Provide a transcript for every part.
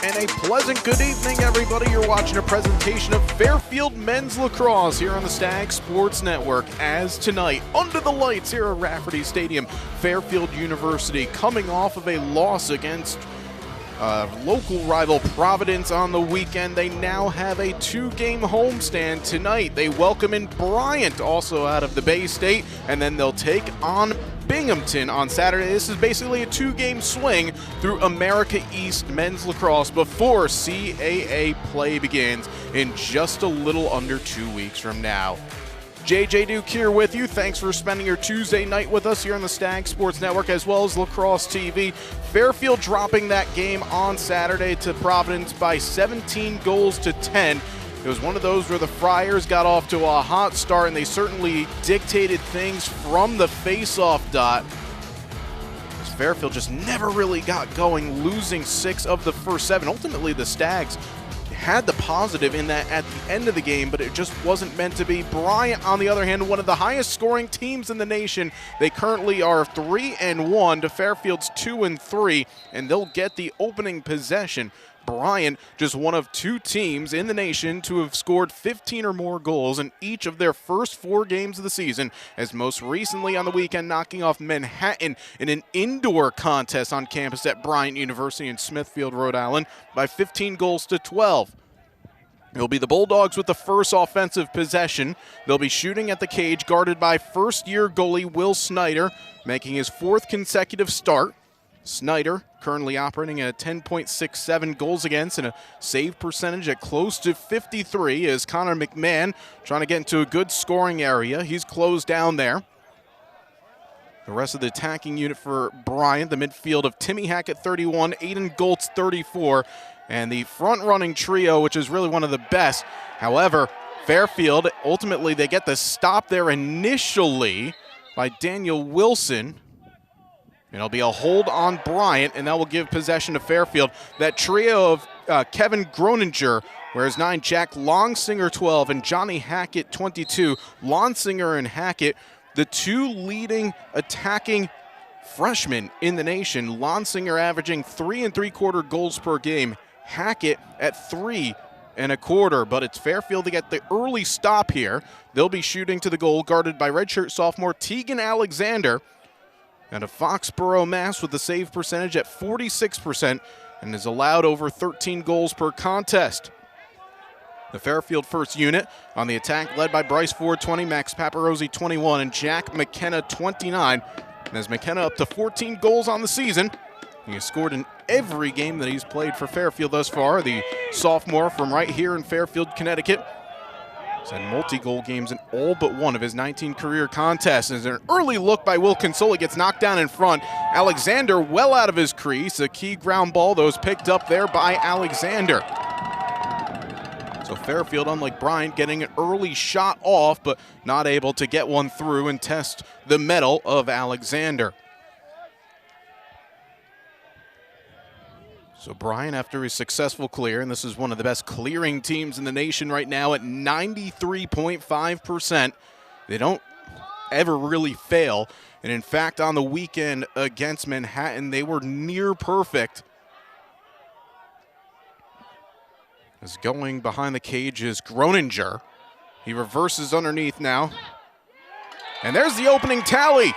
and a pleasant good evening, everybody. You're watching a presentation of Fairfield Men's Lacrosse here on the Stag Sports Network. As tonight, under the lights here at Rafferty Stadium, Fairfield University coming off of a loss against local rival Providence on the weekend. They now have a two-game homestand tonight. They welcome in Bryant, also out of the Bay State, and then they'll take on Binghamton on Saturday. This is basically a two-game swing through America East men's lacrosse before CAA play begins in just a little under 2 weeks from now. JJ Duke here with you. Thanks for spending your Tuesday night with us here on the Stag Sports Network as well as Lacrosse TV. Fairfield dropping that game on Saturday to Providence by 17 goals to 10. It was one of those where the Friars got off to a hot start, and they certainly dictated things from the face-off dot. Fairfield just never really got going, losing 6 of the first 7. Ultimately, the Stags had the positive in that at the end of the game, but it just wasn't meant to be. Bryant, on the other hand, one of the highest scoring teams in the nation. They currently are 3-1 to Fairfield's 2-3, and they'll get the opening possession. Bryant, just one of 2 teams in the nation to have scored 15 or more goals in each of their first 4 games of the season, as most recently on the weekend knocking off Manhattan in an indoor contest on campus at Bryant University in Smithfield, Rhode Island, by 15 goals to 12. It'll be the Bulldogs with the first offensive possession. They'll be shooting at the cage, guarded by first-year goalie Will Snyder, making his 4th consecutive start. Snyder currently operating at a 10.67 goals against and a save percentage at close to 53 as Connor McMahon trying to get into a good scoring area. He's closed down there. The rest of the attacking unit for Bryant, the midfield of Timmy Hackett 31, Aiden Goltz 34, and the front-running trio, which is really one of the best. However, Fairfield, ultimately they get the stop there initially by Daniel Wilson. It'll be a hold on Bryant, and that will give possession to Fairfield. That trio of Kevin Groninger wears 9, Jack Longsinger 12, and Johnny Hackett 22. Longsinger and Hackett, the 2 leading attacking freshmen in the nation. Longsinger averaging 3 3/4 goals per game. Hackett at 3 1/4, but it's Fairfield to get the early stop here. They'll be shooting to the goal, guarded by redshirt sophomore Tegan Alexander. And a Foxborough Mass with the save percentage at 46% and is allowed over 13 goals per contest. The Fairfield first unit on the attack led by Bryce Ford 20, Max Paparozzi 21, and Jack McKenna 29. And as McKenna up to 14 goals on the season, he has scored in every game that he's played for Fairfield thus far. The sophomore from right here in Fairfield, Connecticut, he's had multi-goal games in all but one of his 19 career contests. As an early look by Will Consoli gets knocked down in front. Alexander well out of his crease. A key ground ball, though, is picked up there by Alexander. So Fairfield, unlike Bryant, getting an early shot off, but not able to get one through and test the mettle of Alexander. So Bryant, after his successful clear, and this is one of the best clearing teams in the nation right now at 93.5%. They don't ever really fail. And in fact, on the weekend against Manhattan, they were near perfect. As going behind the cage is Groninger. He reverses underneath now. And there's the opening tally.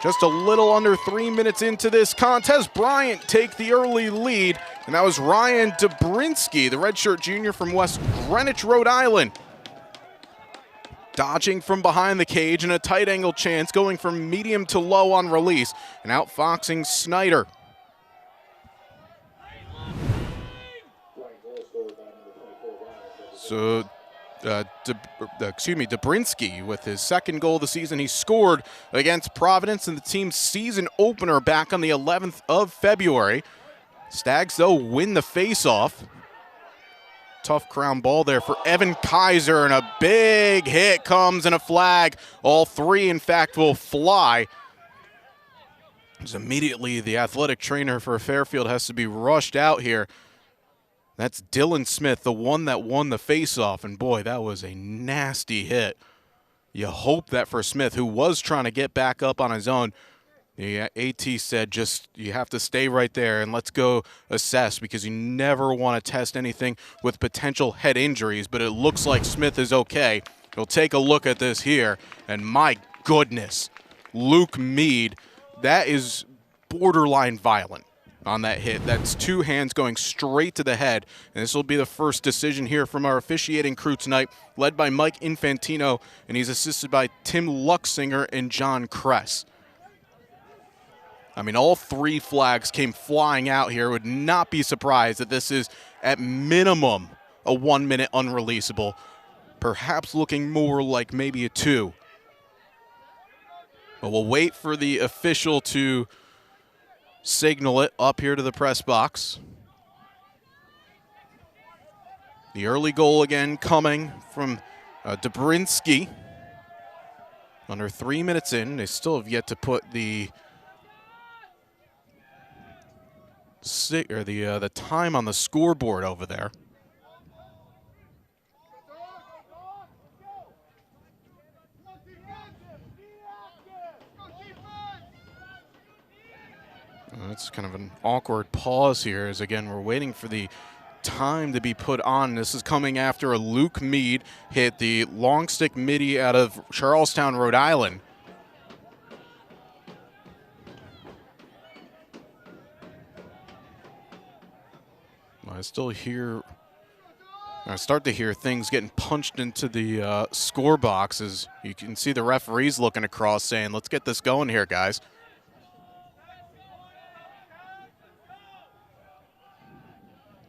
Just a little under 3 minutes into this contest, Bryant take the early lead, and that was Ryan Dobrinsky, the redshirt junior from West Greenwich, Rhode Island. Dodging from behind the cage in a tight angle chance, going from medium to low on release, and outfoxing Snyder. So Dobrinsky with his 2nd goal of the season. He scored against Providence in the team's season opener back on the 11th of February. Stags, though, win the faceoff. Tough crown ball there for Evan Kaiser, and a big hit comes and a flag. All 3, in fact, will fly. As immediately the athletic trainer for Fairfield has to be rushed out here. That's Dylan Smith, the one that won the faceoff, and boy, that was a nasty hit. You hope that for Smith, who was trying to get back up on his own, The AT said just you have to stay right there and let's go assess, because you never want to test anything with potential head injuries, but it looks like Smith is okay. We'll take a look at this here, and my goodness, Luke Mead, that is borderline violent on that hit. That's two hands going straight to the head, and this will be the first decision here from our officiating crew tonight, led by Mike Infantino, and he's assisted by Tim Luxinger and John Kress. I mean, all three flags came flying out here. Would not be surprised that this is, at minimum, a 1 minute unreleasable, perhaps looking more like maybe a 2. But we'll wait for the official to signal it up here to the press box. The early goal again coming from Dobrinsky. Under 3 minutes in, they still have yet to put the time on the scoreboard over there. That's kind of an awkward pause here, as again we're waiting for the time to be put on. This is coming after a Luke Mead hit the long stick midi out of Charlestown, Rhode Island. I start to hear things getting punched into the score box, as you can see the referees looking across saying, let's get this going here, guys.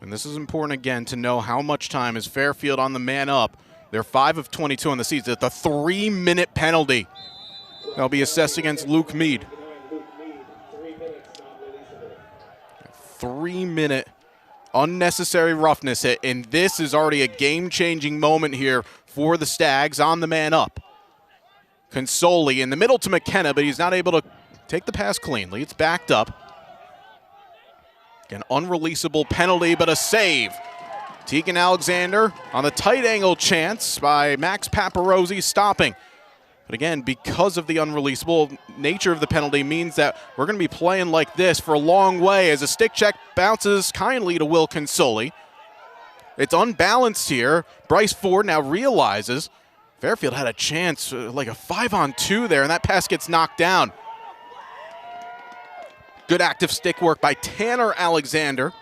And this is important again to know how much time is Fairfield on the man up. They're 5 of 22 on the season. It's a 3-minute penalty that'll be assessed against Luke Mead. 3-minute unnecessary roughness hit, and this is already a game-changing moment here for the Stags on the man up. Consoli in the middle to McKenna, but he's not able to take the pass cleanly. It's backed up. An unreleasable penalty, but a save. Tegan Alexander on the tight angle chance by Max Paparosi stopping. But again, because of the unreleasable nature of the penalty means that we're going to be playing like this for a long way as a stick check bounces kindly to Will Consoli. It's unbalanced here. Bryce Ford now realizes Fairfield had a chance, like a 5-on-2 there, and that pass gets knocked down. Good active stick work by Tanner Alexander.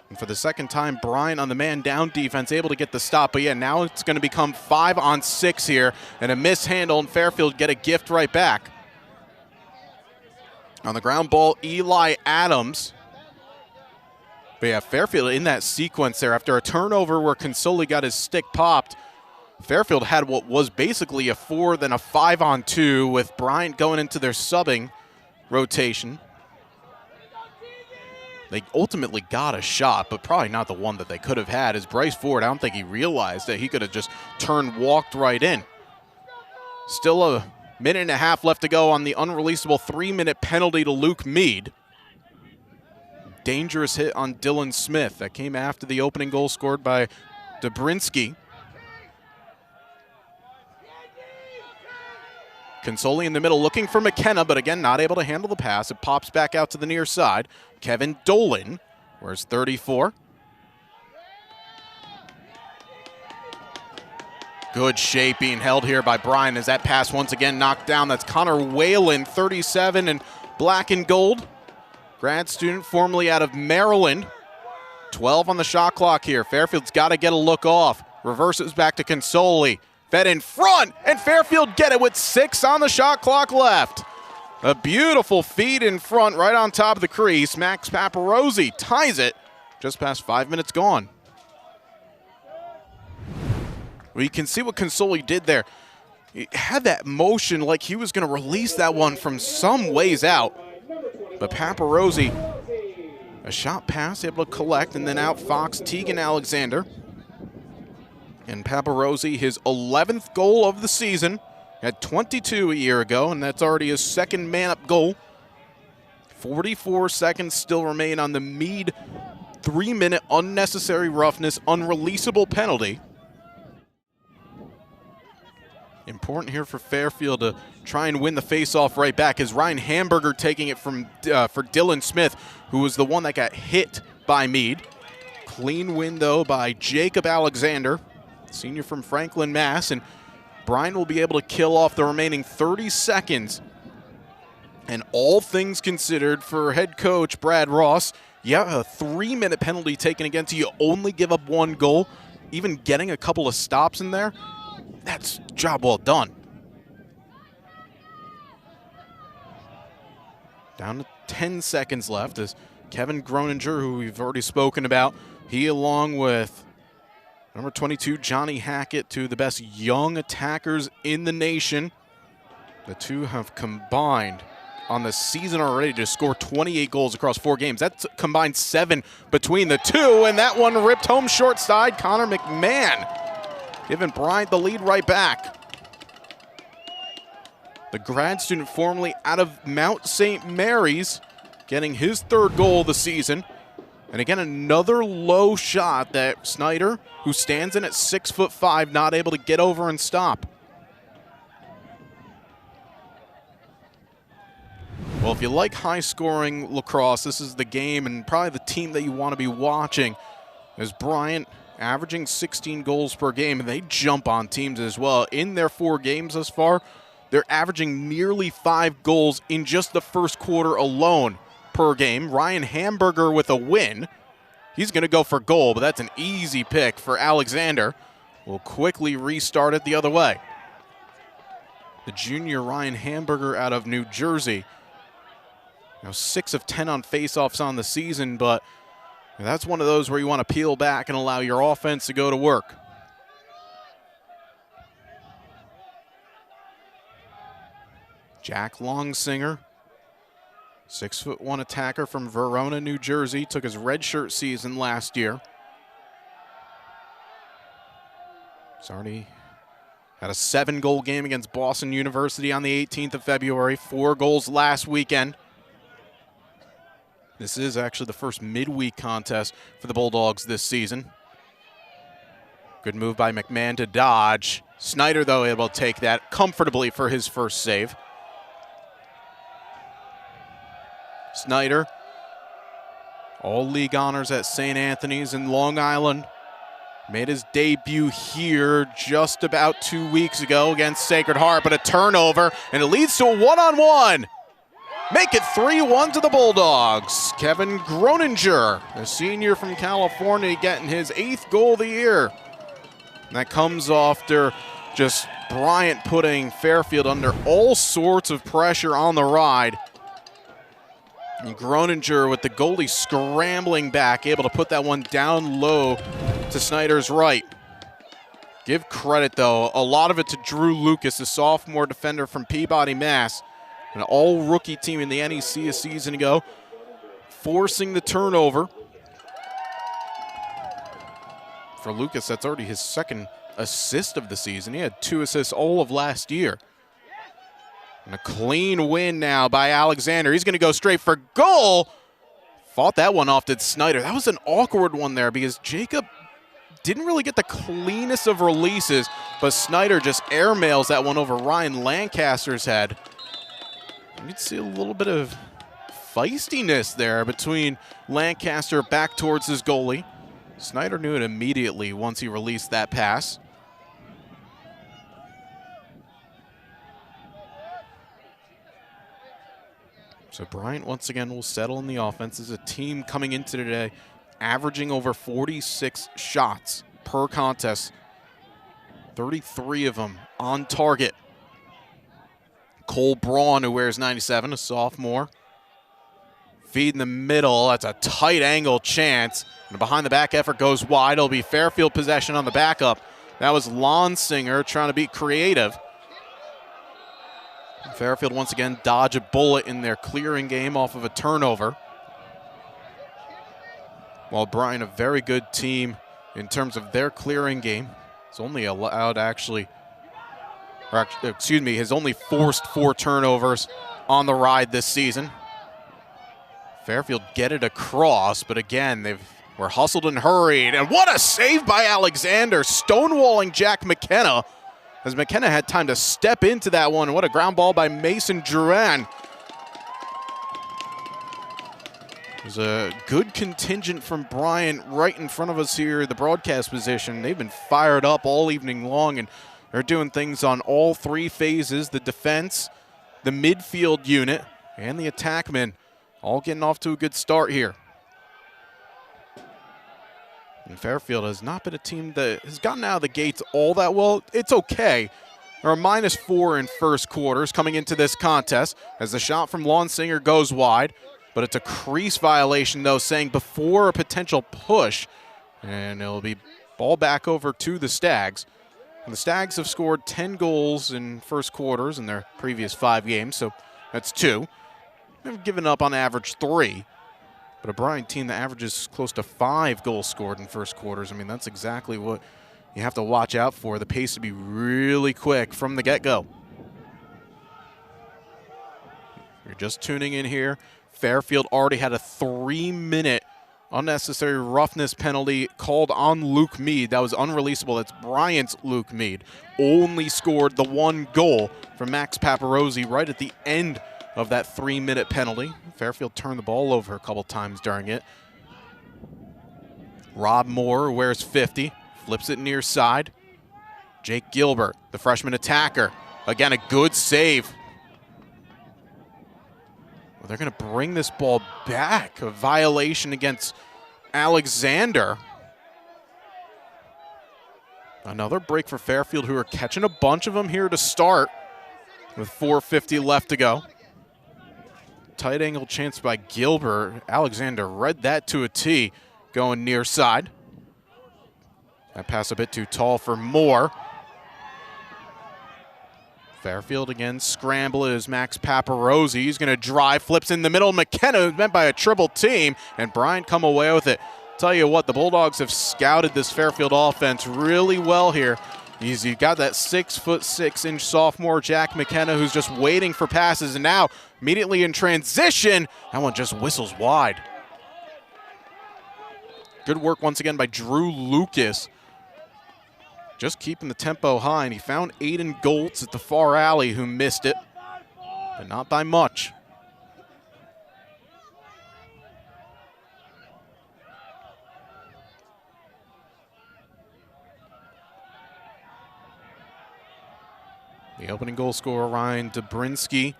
And for the second time, Bryant on the man down defense, able to get the stop. But yeah, now it's going to become 5-on-6 here, and a mishandle, and Fairfield get a gift right back. On the ground ball, Eli Adams. But yeah, Fairfield in that sequence there, after a turnover where Consoli got his stick popped, Fairfield had what was basically a 4, then a 5-on-2 with Bryant going into their subbing rotation. They ultimately got a shot, but probably not the one that they could have had, as Bryce Ford, I don't think he realized that he could have just walked right in. Still a minute and a half left to go on the unreleasable 3-minute penalty to Luke Mead. Dangerous hit on Dylan Smith. That came after the opening goal scored by Dobrinsky. Consoli in the middle looking for McKenna, but again, not able to handle the pass. It pops back out to the near side. Kevin Dolan, where's 34? Good shape being held here by Bryant as that pass once again knocked down. That's Connor Whalen, 37 in black and gold. Grad student formerly out of Maryland. 12 on the shot clock here. Fairfield's got to get a look off. Reverses back to Consoli. Fed in front, and Fairfield get it with 6 on the shot clock left. A beautiful feed in front right on top of the crease. Max Paparosi ties it just past 5 minutes gone. Well, you can see what Consoli did there. He had that motion like he was going to release that one from some ways out. But Paparosi, a shot pass, able to collect, and then out-fox Tegan Alexander. And Paparosi, his 11th goal of the season, had 22 a year ago, and that's already his second man-up goal. 44 seconds still remain on the Mead 3-minute unnecessary roughness, unreleasable penalty. Important here for Fairfield to try and win the faceoff right back, as Ryan Hamburger taking it from for Dylan Smith, who was the one that got hit by Meade. Clean win, though, by Jacob Alexander, senior from Franklin, Mass. And Bryant will be able to kill off the remaining 30 seconds. And all things considered for head coach Brad Ross, yeah, a 3-minute penalty taken against you. Only give up 1 goal. Even getting a couple of stops in there, that's job well done. Down to 10 seconds left as Kevin Groninger, who we've already spoken about, he along with number 22, Johnny Hackett, two of the best young attackers in the nation. The two have combined on the season already to score 28 goals across 4 games. That's combined 7 between the two, and that one ripped home short side. Connor McMahon giving Bryant the lead right back. The grad student formerly out of Mount St. Mary's getting his 3rd goal of the season. And again, another low shot that Snyder, who stands in at 6'5", not able to get over and stop. Well, if you like high-scoring lacrosse, this is the game and probably the team that you want to be watching, as Bryant averaging 16 goals per game, and they jump on teams as well. In their 4 games thus far, they're averaging nearly 5 goals in just the first quarter alone per game. Ryan Hamburger with a win. He's going to go for goal, but that's an easy pick for Alexander. We'll quickly restart it the other way. The junior Ryan Hamburger out of New Jersey. 6 of 10 on faceoffs on the season, but that's one of those where you want to peel back and allow your offense to go to work. Jack Longsinger, 6'1" attacker from Verona, New Jersey, took his redshirt season last year. He's already had a 7-goal game against Boston University on the 18th of February, 4 goals last weekend. This is actually the first midweek contest for the Bulldogs this season. Good move by McMahon to dodge. Snyder, though, able to take that comfortably for his first save. Snyder, all league honors at St. Anthony's in Long Island. Made his debut here just about 2 weeks ago against Sacred Heart, but a turnover, and it leads to a one-on-one. Make it 3-1 to the Bulldogs. Kevin Groninger, a senior from California, getting his 8th goal of the year. And that comes after just Bryant putting Fairfield under all sorts of pressure on the ride. And Groninger with the goalie scrambling back, able to put that one down low to Snyder's right. Give credit, though, a lot of it to Drew Lucas, a sophomore defender from Peabody, Mass. An all-rookie team in the NEC a season ago, forcing the turnover. For Lucas, that's already his 2nd assist of the season. He had 2 assists all of last year. And a clean win now by Alexander. He's going to go straight for goal. Fought that one off, did Snyder. That was an awkward one there because Jacob didn't really get the cleanest of releases, but Snyder just airmails that one over Ryan Lancaster's head. You can see a little bit of feistiness there between Lancaster back towards his goalie. Snyder knew it immediately once he released that pass. So Bryant once again will settle in the offense as a team coming into today, averaging over 46 shots per contest, 33 of them on target. Cole Braun, who wears 97, a sophomore. Feed in the middle. That's a tight angle chance. And a behind the back effort goes wide. It'll be Fairfield possession on the backup. That was Lonsinger trying to be creative. Fairfield once again dodge a bullet in their clearing game off of a turnover. While Bryant, a very good team in terms of their clearing game, it's only allowed actually, has only forced 4 turnovers on the ride this season. Fairfield get it across, but again, were hustled and hurried. And what a save by Alexander, stonewalling Jack McKenna. as McKenna had time to step into that one. What a ground ball by Mason Drouin. There's a good contingent from Bryant right in front of us here at the broadcast position. They've been fired up all evening long, and they're doing things on all three phases: the defense, the midfield unit, and the attackmen, all getting off to a good start here. And Fairfield has not been a team that has gotten out of the gates all that well. It's okay. They're a -4 in first quarters coming into this contest as the shot from Lonsinger goes wide. But it's a crease violation, though, saying before a potential push. And it'll be ball back over to the Stags. And the Stags have scored 10 goals in first quarters in their previous 5 games, so that's 2. They've given up on average 3. But a Bryant team that averages close to 5 goals scored in first quarters, I mean, that's exactly what you have to watch out for. The pace to be really quick from the get-go. You're just tuning in here. Fairfield already had a 3-minute unnecessary roughness penalty called on Luke Mead. That was unreleasable. That's Bryant's Luke Mead. Only scored the 1 goal from Max Paparozzi right at the end of that 3-minute penalty. Fairfield turned the ball over a couple times during it. Rob Moore wears 50, flips it near side. Jake Gilbert, the freshman attacker. Again, a good save. Well, they're going to bring this ball back. A violation against Alexander. Another break for Fairfield, who are catching a bunch of them here to start with 4:50 left to go. Tight angle chance by Gilbert. Alexander read that to a T, going near side. That pass a bit too tall for Moore. Fairfield again, scramble is Max Paparozzi. He's going to drive, flips in the middle. McKenna, who's meant by a triple team, and Bryant come away with it. Tell you what, the Bulldogs have scouted this Fairfield offense really well here. You've got that 6'6" sophomore Jack McKenna, who's just waiting for passes, and now immediately in transition, that one just whistles wide. Good work once again by Drew Lucas. Just keeping the tempo high, and he found Aiden Goltz at the far alley, who missed it, but not by much. The opening goal scorer, Ryan Dobrinsky.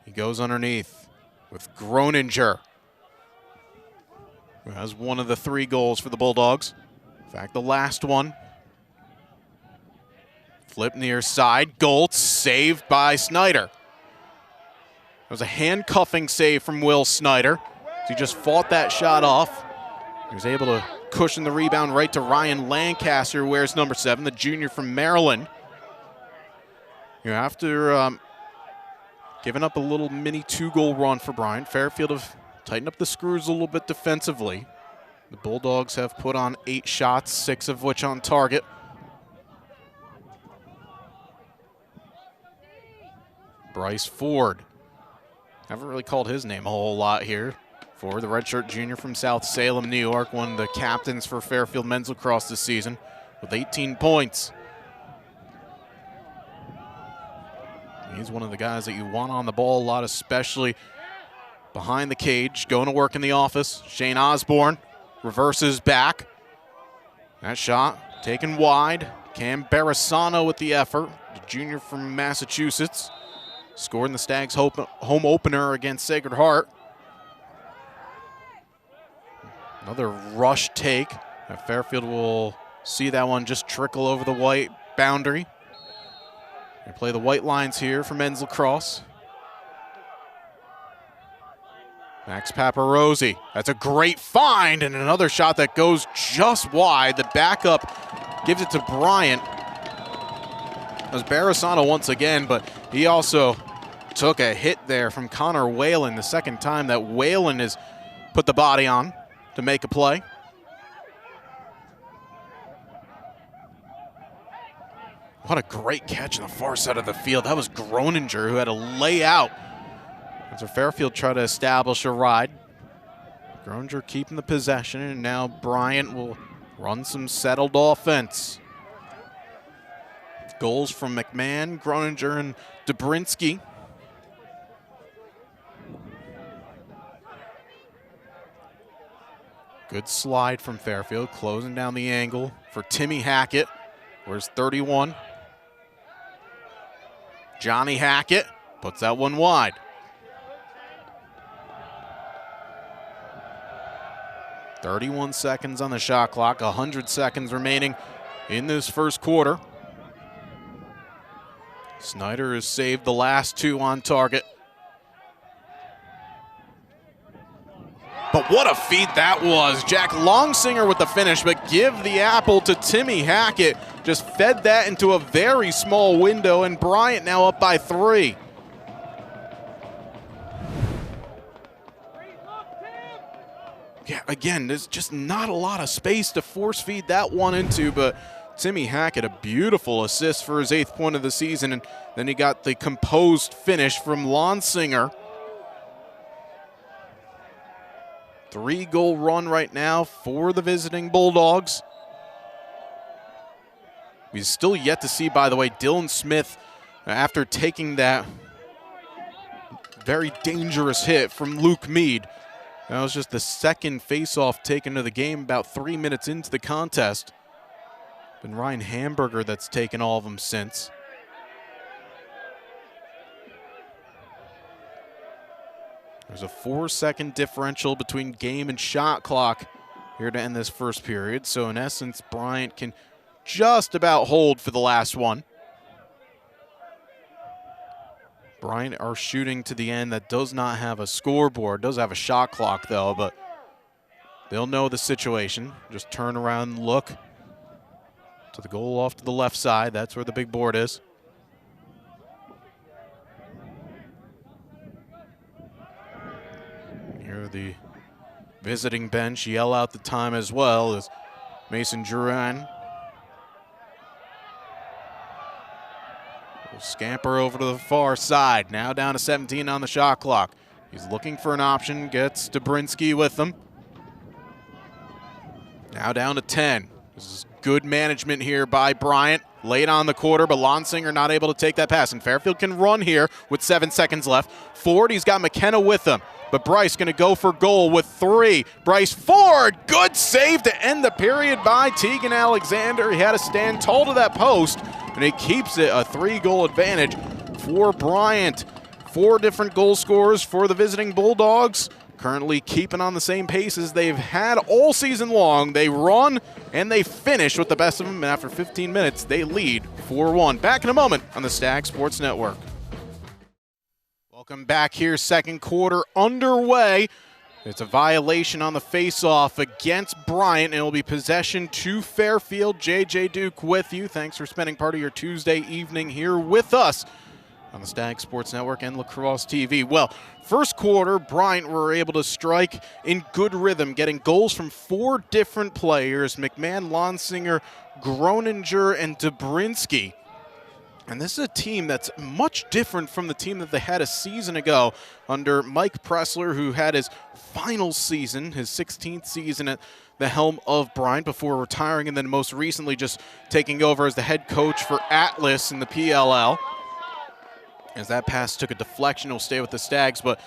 He goes underneath with Groninger, who has one of the 3 goals for the Bulldogs. In fact, the last one. Flip near side. Goltz saved by Snyder. It was a handcuffing save from Will Snyder. He just fought that shot off. He was able to cushion the rebound right to Ryan Lancaster, who wears number 7, the junior from Maryland. After giving up a little mini 2-goal run for Bryant, Fairfield have tightened up the screws a little bit defensively. The Bulldogs have put on 8 shots, 6 of which on target. Bryce Ford. Haven't really called his name a whole lot here. Ford, the redshirt junior from South Salem, New York, one of the captains for Fairfield men's lacrosse this season with 18 points. He's one of the guys that you want on the ball a lot, especially behind the cage, going to work in the office. Shane Osborne reverses back. That shot taken wide. Cam Barisano with the effort, the junior from Massachusetts. Scored in the Stags' home opener against Sacred Heart. Another rush take. Fairfield will see that one just trickle over the white boundary. They play the white lines here for men's lacrosse. Max Paparozzi. That's a great find, and another shot that goes just wide. The backup gives it to Bryant. It was Barisano once again, but he also took a hit there from Connor Whalen, the second time that Whalen has put the body on to make a play. What a great catch on the far side of the field. That was Groninger, who had a layout. As Fairfield try to establish a ride. Groninger keeping the possession, and now Bryant will run some settled offense. Goals from McMahon, Groninger, and Dobrinsky. Good slide from Fairfield, closing down the angle for Timmy Hackett. Where's 31? Johnny Hackett puts that one wide. .31 seconds on the shot clock, 100 seconds remaining in this first quarter. Snyder has saved the last two on target. But what a feed that was. Jack Longsinger with the finish, but give the apple to Timmy Hackett. Just fed that into a very small window, and Bryant now up by 3. Yeah, again, there's just not a lot of space to force feed that one into, but Timmy Hackett, a beautiful assist for his 8th point of the season, and then he got the composed finish from Longsinger. 3-goal run right now for the visiting Bulldogs. We've still yet to see, by the way, Dylan Smith, after taking that very dangerous hit from Luke Mead. That was just the second face-off taken to the game about 3 minutes into the contest. Been Ryan Hamburger that's taken all of them since. There's a 4-second differential between game and shot clock here to end this first period. So in essence, Bryant can just about hold for the last one. Bryant are shooting to the end that does not have a scoreboard, does have a shot clock though, but they'll know the situation. Just turn around and look to the goal off to the left side. That's where the big board is. Here the visiting bench yell out the time as well as Mason Duran will scamper over to the far side. Now down to 17 on the shot clock. He's looking for an option, gets Dobrinsky with him. Now down to 10. This is good management here by Bryant. Late on the quarter, but Longsinger not able to take that pass. And Fairfield can run here with 7 seconds left. Ford, he's got McKenna with him. But Bryce going to go for goal with 3. Bryce Ford, good save to end the period by Tegan Alexander. He had to stand tall to that post, and he keeps it a 3-goal advantage for Bryant. 4 different goal scorers for the visiting Bulldogs. Currently keeping on the same pace as they've had all season long. They run and they finish with the best of them. And after 15 minutes, they lead 4-1. Back in a moment on the Stag Sports Network. Welcome back here, second quarter underway. It's a violation on the face-off against Bryant. It will be possession to Fairfield. JJ Duke with you. Thanks for spending part of your Tuesday evening here with us on the Stag Sports Network and Lacrosse TV. Well, first quarter, Bryant were able to strike in good rhythm, getting goals from 4 different players: McMahon, Longsinger, Groninger, and Dobrinsky. And this is a team that's much different from the team that they had a season ago under Mike Pressler, who had his final season, his 16th season at the helm of Bryant before retiring, and then most recently just taking over as the head coach for Atlas in the PLL. As that pass took a deflection, will stay with the Stags. But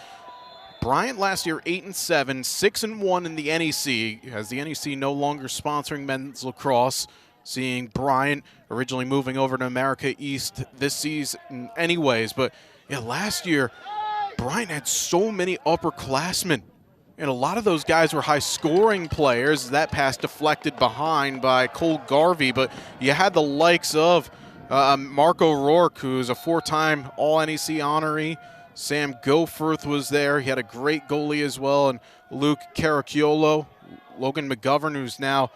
Bryant last year 8-7, 6-1 in the NEC, as the NEC no longer sponsoring men's lacrosse. Seeing Bryant originally moving over to America East this season anyways. But yeah, last year, Bryant had so many upperclassmen. And a lot of those guys were high-scoring players. That pass deflected behind by Cole Garvey. But you had the likes of Marco Rourke, who's a 4-time All-NEC honoree. Sam Goforth was there. He had a great goalie as well. And Luke Caracciolo, Logan McGovern, who's now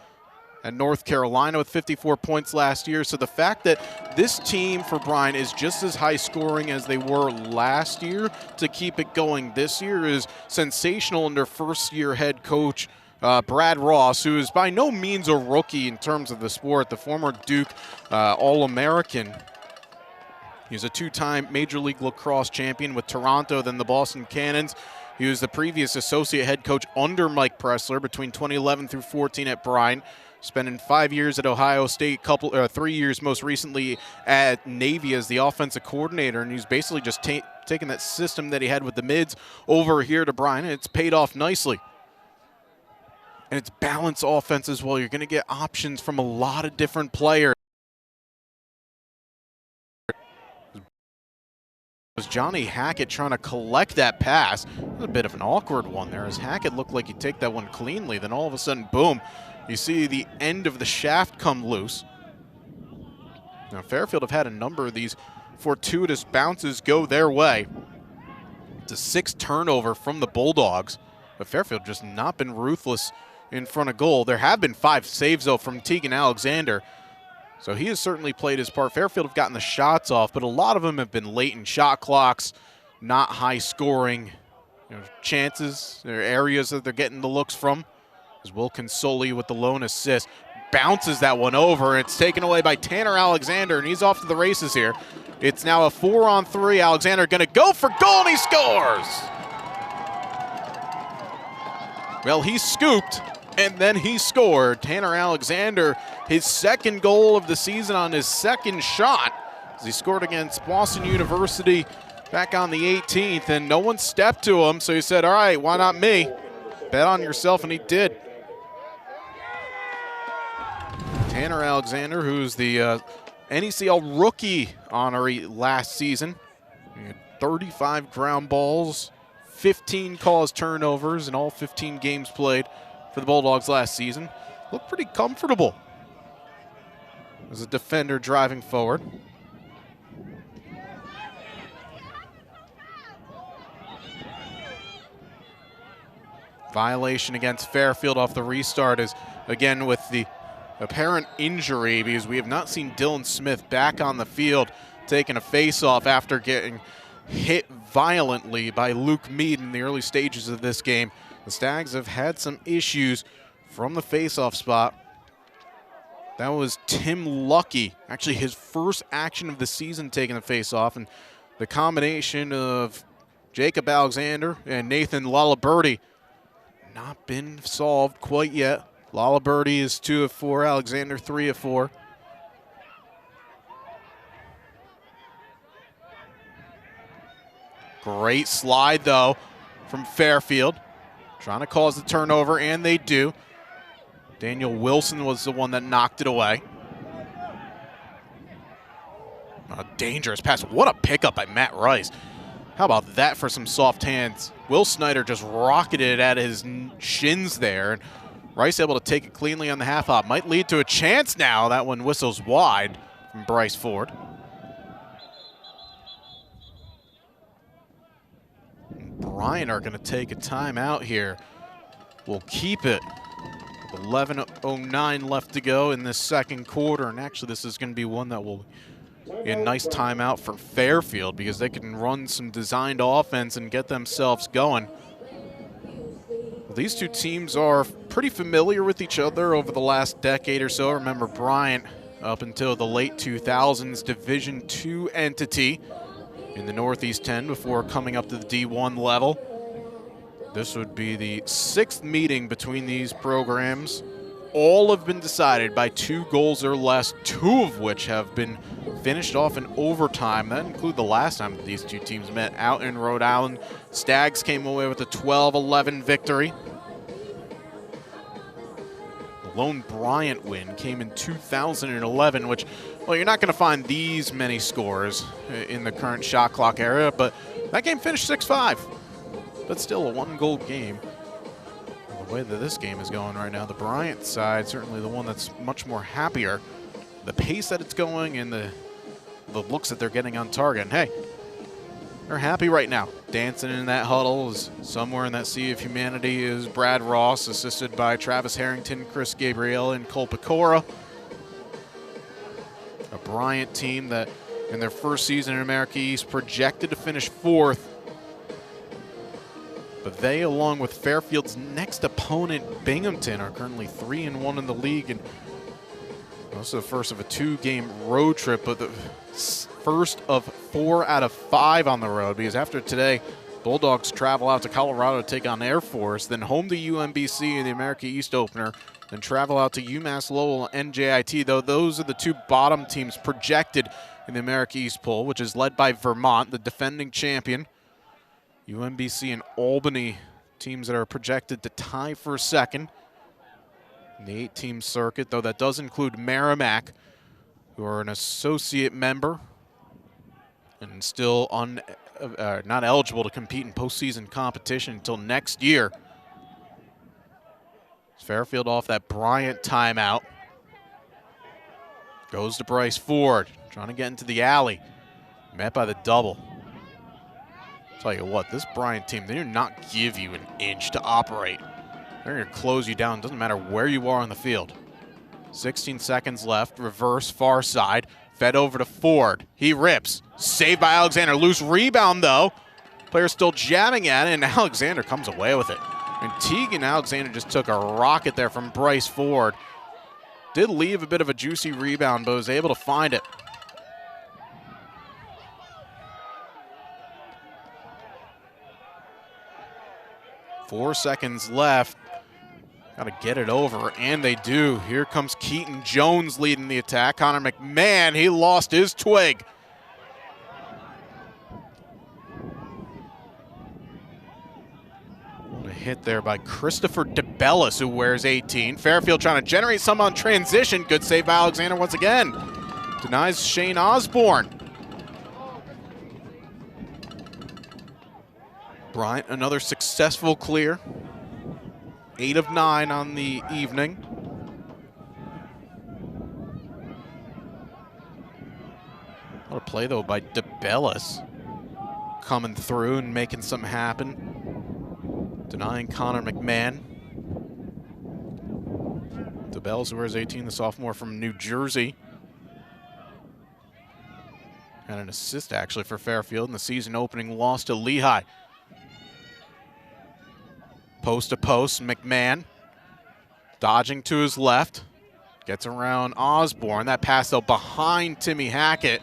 at North Carolina with 54 points last year. So the fact that this team for Bryant is just as high scoring as they were last year to keep it going this year is sensational under first-year head coach Brad Ross, who is by no means a rookie in terms of the sport, the former Duke All-American. He's a 2-time Major League Lacrosse champion with Toronto, then the Boston Cannons. He was the previous associate head coach under Mike Pressler between 2011 through 14 at Bryant. spending 5 years at Ohio State, 3 years most recently at Navy as the offensive coordinator, and he's basically just taken that system that he had with the mids over here to Bryant, and it's paid off nicely. And it's balanced offense as well. You're going to get options from a lot of different players. Was Johnny Hackett trying to collect that pass. It was a bit of an awkward one there as Hackett looked like he'd take that one cleanly. Then all of a sudden, boom, you see the end of the shaft come loose. Now, Fairfield have had a number of these fortuitous bounces go their way. It's a 6 turnover from the Bulldogs, but Fairfield just not been ruthless in front of goal. There have been 5 saves, though, from Tegan Alexander. So he has certainly played his part. Fairfield have gotten the shots off, but a lot of them have been late in shot clocks, not high scoring chances. There are areas that they're getting the looks from. As Will Consoli with the lone assist. Bounces that one over. It's taken away by Tanner Alexander, and he's off to the races here. It's now a 4-on-3. Alexander going to go for goal, and he scores! Well, he scooped, and then he scored. Tanner Alexander, his 2nd goal of the season on his 2nd shot, as he scored against Boston University back on the 18th, and no one stepped to him, so he said, all right, why not me? Bet on yourself, and he did. Tanner Alexander, who's the NECL Rookie honoree last season. He had 35 ground balls, 15 caused turnovers in all 15 games played for the Bulldogs last season. Looked pretty comfortable as a defender driving forward. Violation against Fairfield off the restart is, again, with the apparent injury, because we have not seen Dylan Smith back on the field taking a face-off after getting hit violently by Luke Mead in the early stages of this game. The Stags have had some issues from the face-off spot. That was Tim Lucky, actually his first action of the season taking the face-off, and the combination of Jacob Alexander and Nathan Lalaberti not been solved quite yet. Lalaberti is 2 of 4, Alexander 3 of 4. Great slide, though, from Fairfield. Trying to cause the turnover, and they do. Daniel Wilson was the one that knocked it away. A dangerous pass. What a pickup by Matt Rice. How about that for some soft hands? Will Snyder just rocketed it at his shins there. And Rice able to take it cleanly on the half hop. Might lead to a chance now. That one whistles wide from Bryce Ford. Bryant are going to take a timeout here. We'll keep it. 11:09 left to go in this 2nd quarter. And actually, this is going to be one that will be a nice timeout for Fairfield, because they can run some designed offense and get themselves going. These two teams are pretty familiar with each other over the last decade or so. Remember, Bryant, up until the late 2000s, Division II entity in the Northeast 10 before coming up to the D1 level. This would be the 6th meeting between these programs. All have been decided by 2 goals or less, 2 of which have been finished off in overtime. That includes the last time that these two teams met out in Rhode Island. Stags came away with a 12-11 victory. The lone Bryant win came in 2011, which, well, you're not going to find these many scores in the current shot clock era, but that game finished 6-5. But still a 1-goal game. The way that this game is going right now, the Bryant side, certainly the one that's much more happier. The pace that it's going and the looks that they're getting on target. And hey, they're happy right now. Dancing in that huddle is somewhere in that sea of humanity is Brad Ross, assisted by Travis Harrington, Chris Gabriel, and Cole Pecora. A Bryant team that in their first season in America East projected to finish 4th. But they, along with Fairfield's next opponent, Binghamton, are currently 3-1 in the league. And also the first of a 2-game road trip, but the first of 4 out of 5 on the road, because after today, Bulldogs travel out to Colorado to take on Air Force, then home to UMBC in the America East opener, then travel out to UMass Lowell NJIT, though those are the two bottom teams projected in the America East poll, which is led by Vermont, the defending champion. UMBC and Albany, teams that are projected to tie for second in the 8-team circuit, though that does include Merrimack, who are an associate member and still not eligible to compete in postseason competition until next year. Fairfield off that Bryant timeout. Goes to Bryce Ford, trying to get into the alley. Met by the double. Tell you what, this Bryant team, they do not give you an inch to operate. They're going to close you down. Doesn't matter where you are on the field. 16 seconds left. Reverse far side. Fed over to Ford. He rips. Saved by Alexander. Loose rebound, though. Player still jamming at it, and Alexander comes away with it. And Teagan Alexander just took a rocket there from Bryce Ford. Did leave a bit of a juicy rebound, but was able to find it. Four seconds left. Got to get it over, and they do. Here comes Keaton Jones leading the attack. Connor McMahon, he lost his twig. A hit there by Christopher DeBellis, who wears 18. Fairfield trying to generate some on transition. Good save by Alexander once again. Denies Shane Osborne. Bryant, another successful clear. 8 of 9 on the evening. What a play, though, by DeBellis. Coming through and making something happen. Denying Connor McMahon. DeBellis wears 18, the sophomore from New Jersey. Had an assist, actually, for Fairfield in the season opening loss to Lehigh. Post to post, McMahon dodging to his left. Gets around Osborne. That pass, though, behind Timmy Hackett.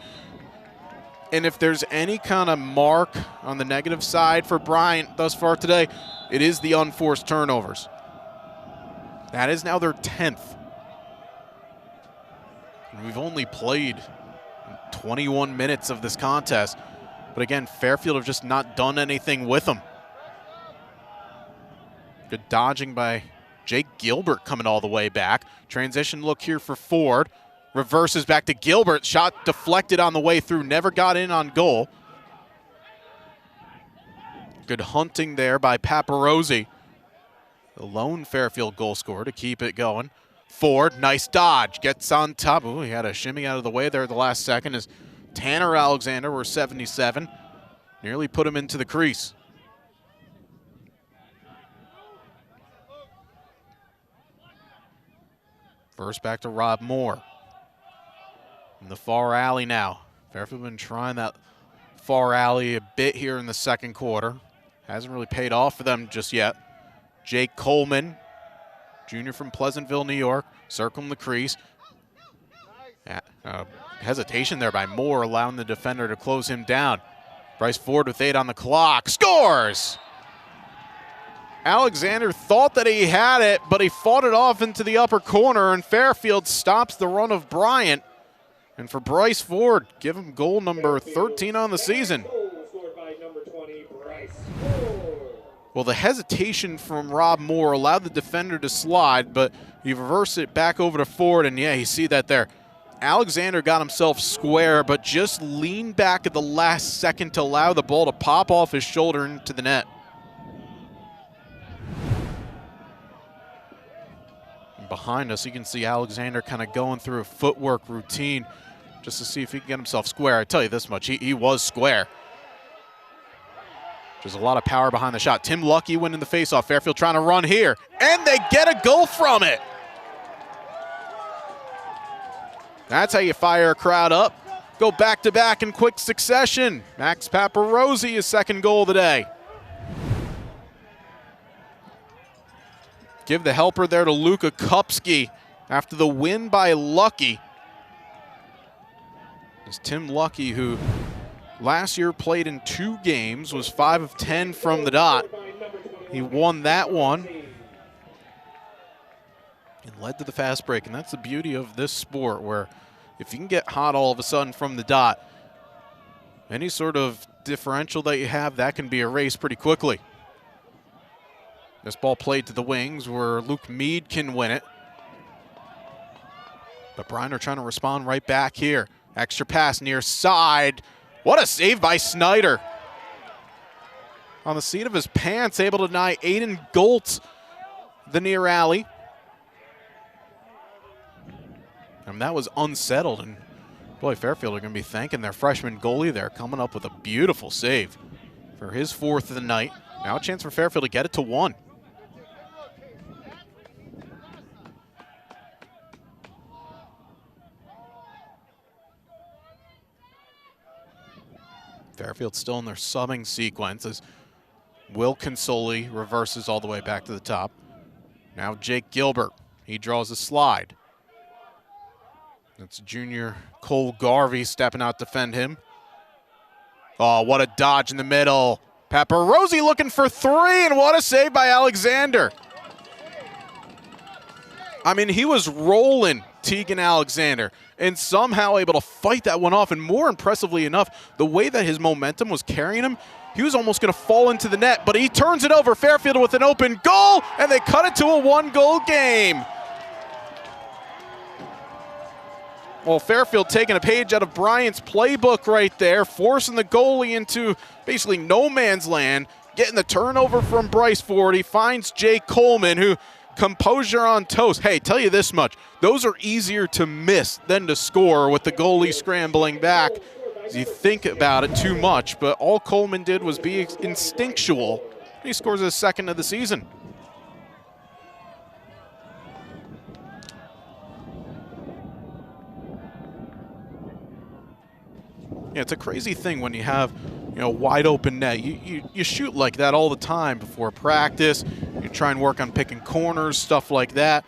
And if there's any kind of mark on the negative side for Bryant thus far today, it is the unforced turnovers. That is now their 10th. And we've only played 21 minutes of this contest. But again, Fairfield have just not done anything with them. Good dodging by Jake Gilbert coming all the way back. Transition look here for Ford. Reverses back to Gilbert. Shot deflected on the way through. Never got in on goal. Good hunting there by Paparosi. The lone Fairfield goal scorer to keep it going. Ford, nice dodge. Gets on top. Ooh, he had a shimmy out of the way there at the last second as Tanner Alexander, we're 77. Nearly put him into the crease. First back to Rob Moore. In the far alley now. Fairfield been trying that far alley a bit here in the second quarter. Hasn't really paid off for them just yet. Jake Coleman, junior from Pleasantville, New York, circling the crease. Hesitation there by Moore, allowing the defender to close him down. Bryce Ford with 8 on the clock. Scores! Alexander thought that he had it, but he fought it off into the upper corner, and Fairfield stops the run of Bryant. And for Bryce Ford, give him goal number 13 on the season. Well, the hesitation from Rob Moore allowed the defender to slide, but he reversed it back over to Ford, and yeah, you see that there. Alexander got himself square, but just leaned back at the last second to allow the ball to pop off his shoulder into the net. And behind us, you can see Alexander kind of going through a footwork routine just to see if he can get himself square. I tell you this much, he was square. There's a lot of power behind the shot. Tim Lucky winning the faceoff. Fairfield trying to run here, and they get a goal from it. That's how you fire a crowd up. Go back-to-back in quick succession. Max Paparosi, his second goal of the day. Give the helper there to Luka Kupski after the win by Lucky. It's Tim Lucky, who last year played in 2 games, was 5 of 10 from the dot. He won that one. and led to the fast break. And that's the beauty of this sport, where if you can get hot all of a sudden from the dot, any sort of differential that you have, that can be erased pretty quickly. This ball played to the wings where Luke Mead can win it. But Bryant are trying to respond right back here. Extra pass near side. What a save by Snyder. On the seat of his pants, able to deny Aiden Golt the near alley. And that was unsettled. And boy, Fairfield are going to be thanking their freshman goalie there, coming up with a beautiful save for his 4th of the night. Now a chance for Fairfield to get it to 1. Fairfield still in their subbing sequence as Will Consoli reverses all the way back to the top. Now Jake Gilbert, he draws a slide. That's junior Cole Garvey stepping out to defend him. Oh, what a dodge in the middle. Paparosi looking for 3, and what a save by Alexander. I mean, he was rolling Tegan Alexander and somehow able to fight that one off. And more impressively enough, the way that his momentum was carrying him, he was almost going to fall into the net, but he turns it over. Fairfield with an open goal, and they cut it to a 1-goal game. Well, Fairfield taking a page out of Bryant's playbook right there, forcing the goalie into basically no man's land, getting the turnover from Bryce Ford. He finds Jake Coleman, who composure on toast. Hey, tell you this much, those are easier to miss than to score with the goalie scrambling back. You think about it too much, but all Coleman did was be instinctual. He scores his 2nd of the season. Yeah, it's a crazy thing when you have, wide open net. You shoot like that all the time before practice. You try and work on picking corners, stuff like that.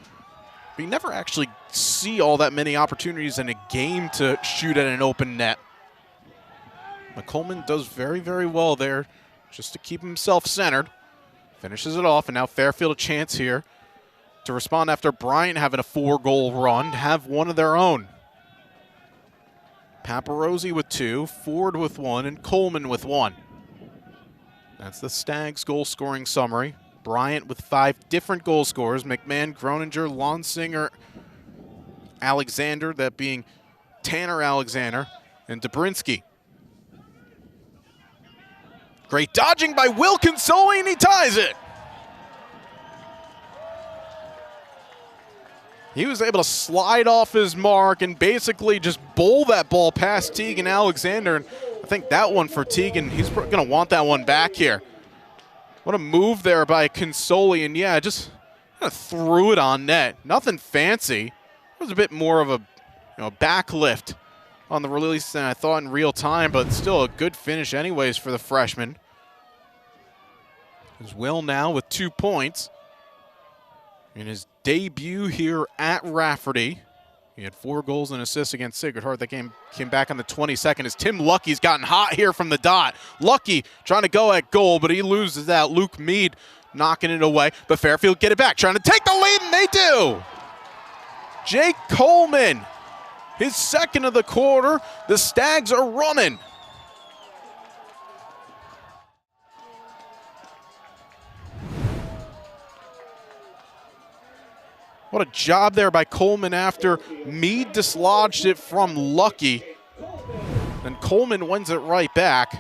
But you never actually see all that many opportunities in a game to shoot at an open net. But Coleman does very, very well there just to keep himself centered. Finishes it off, and now Fairfield a chance here to respond after Bryant having a 4-goal run, to have one of their own. Paparosi with 2, Ford with 1, and Coleman with 1. That's the Stags goal-scoring summary. Bryant with 5 different goal scorers: McMahon, Groninger, Lonsinger, Alexander, that being Tanner Alexander, and Dobrinsky. Great dodging by Will Consoli, and he ties it. He was able to slide off his mark and basically just bowl that ball past Tegan Alexander. And I think that one for Tegan, he's going to want that one back here. What a move there by Consoli. And yeah, just kind of threw it on net. Nothing fancy. It was a bit more of a back lift on the release than I thought in real time, but still a good finish anyways for the freshman. There's Will now with 2 points in his debut here at Rafferty. He had 4 goals and assists against Sacred Heart. That game came back on the 22nd as Tim Lucky's gotten hot here from the dot. Lucky trying to go at goal, but he loses that. Luke Mead knocking it away, but Fairfield get it back, trying to take the lead, and they do. Jake Coleman, his 2nd of the quarter. The Stags are running. What a job there by Coleman after Mead dislodged it from Lucky. And Coleman wins it right back.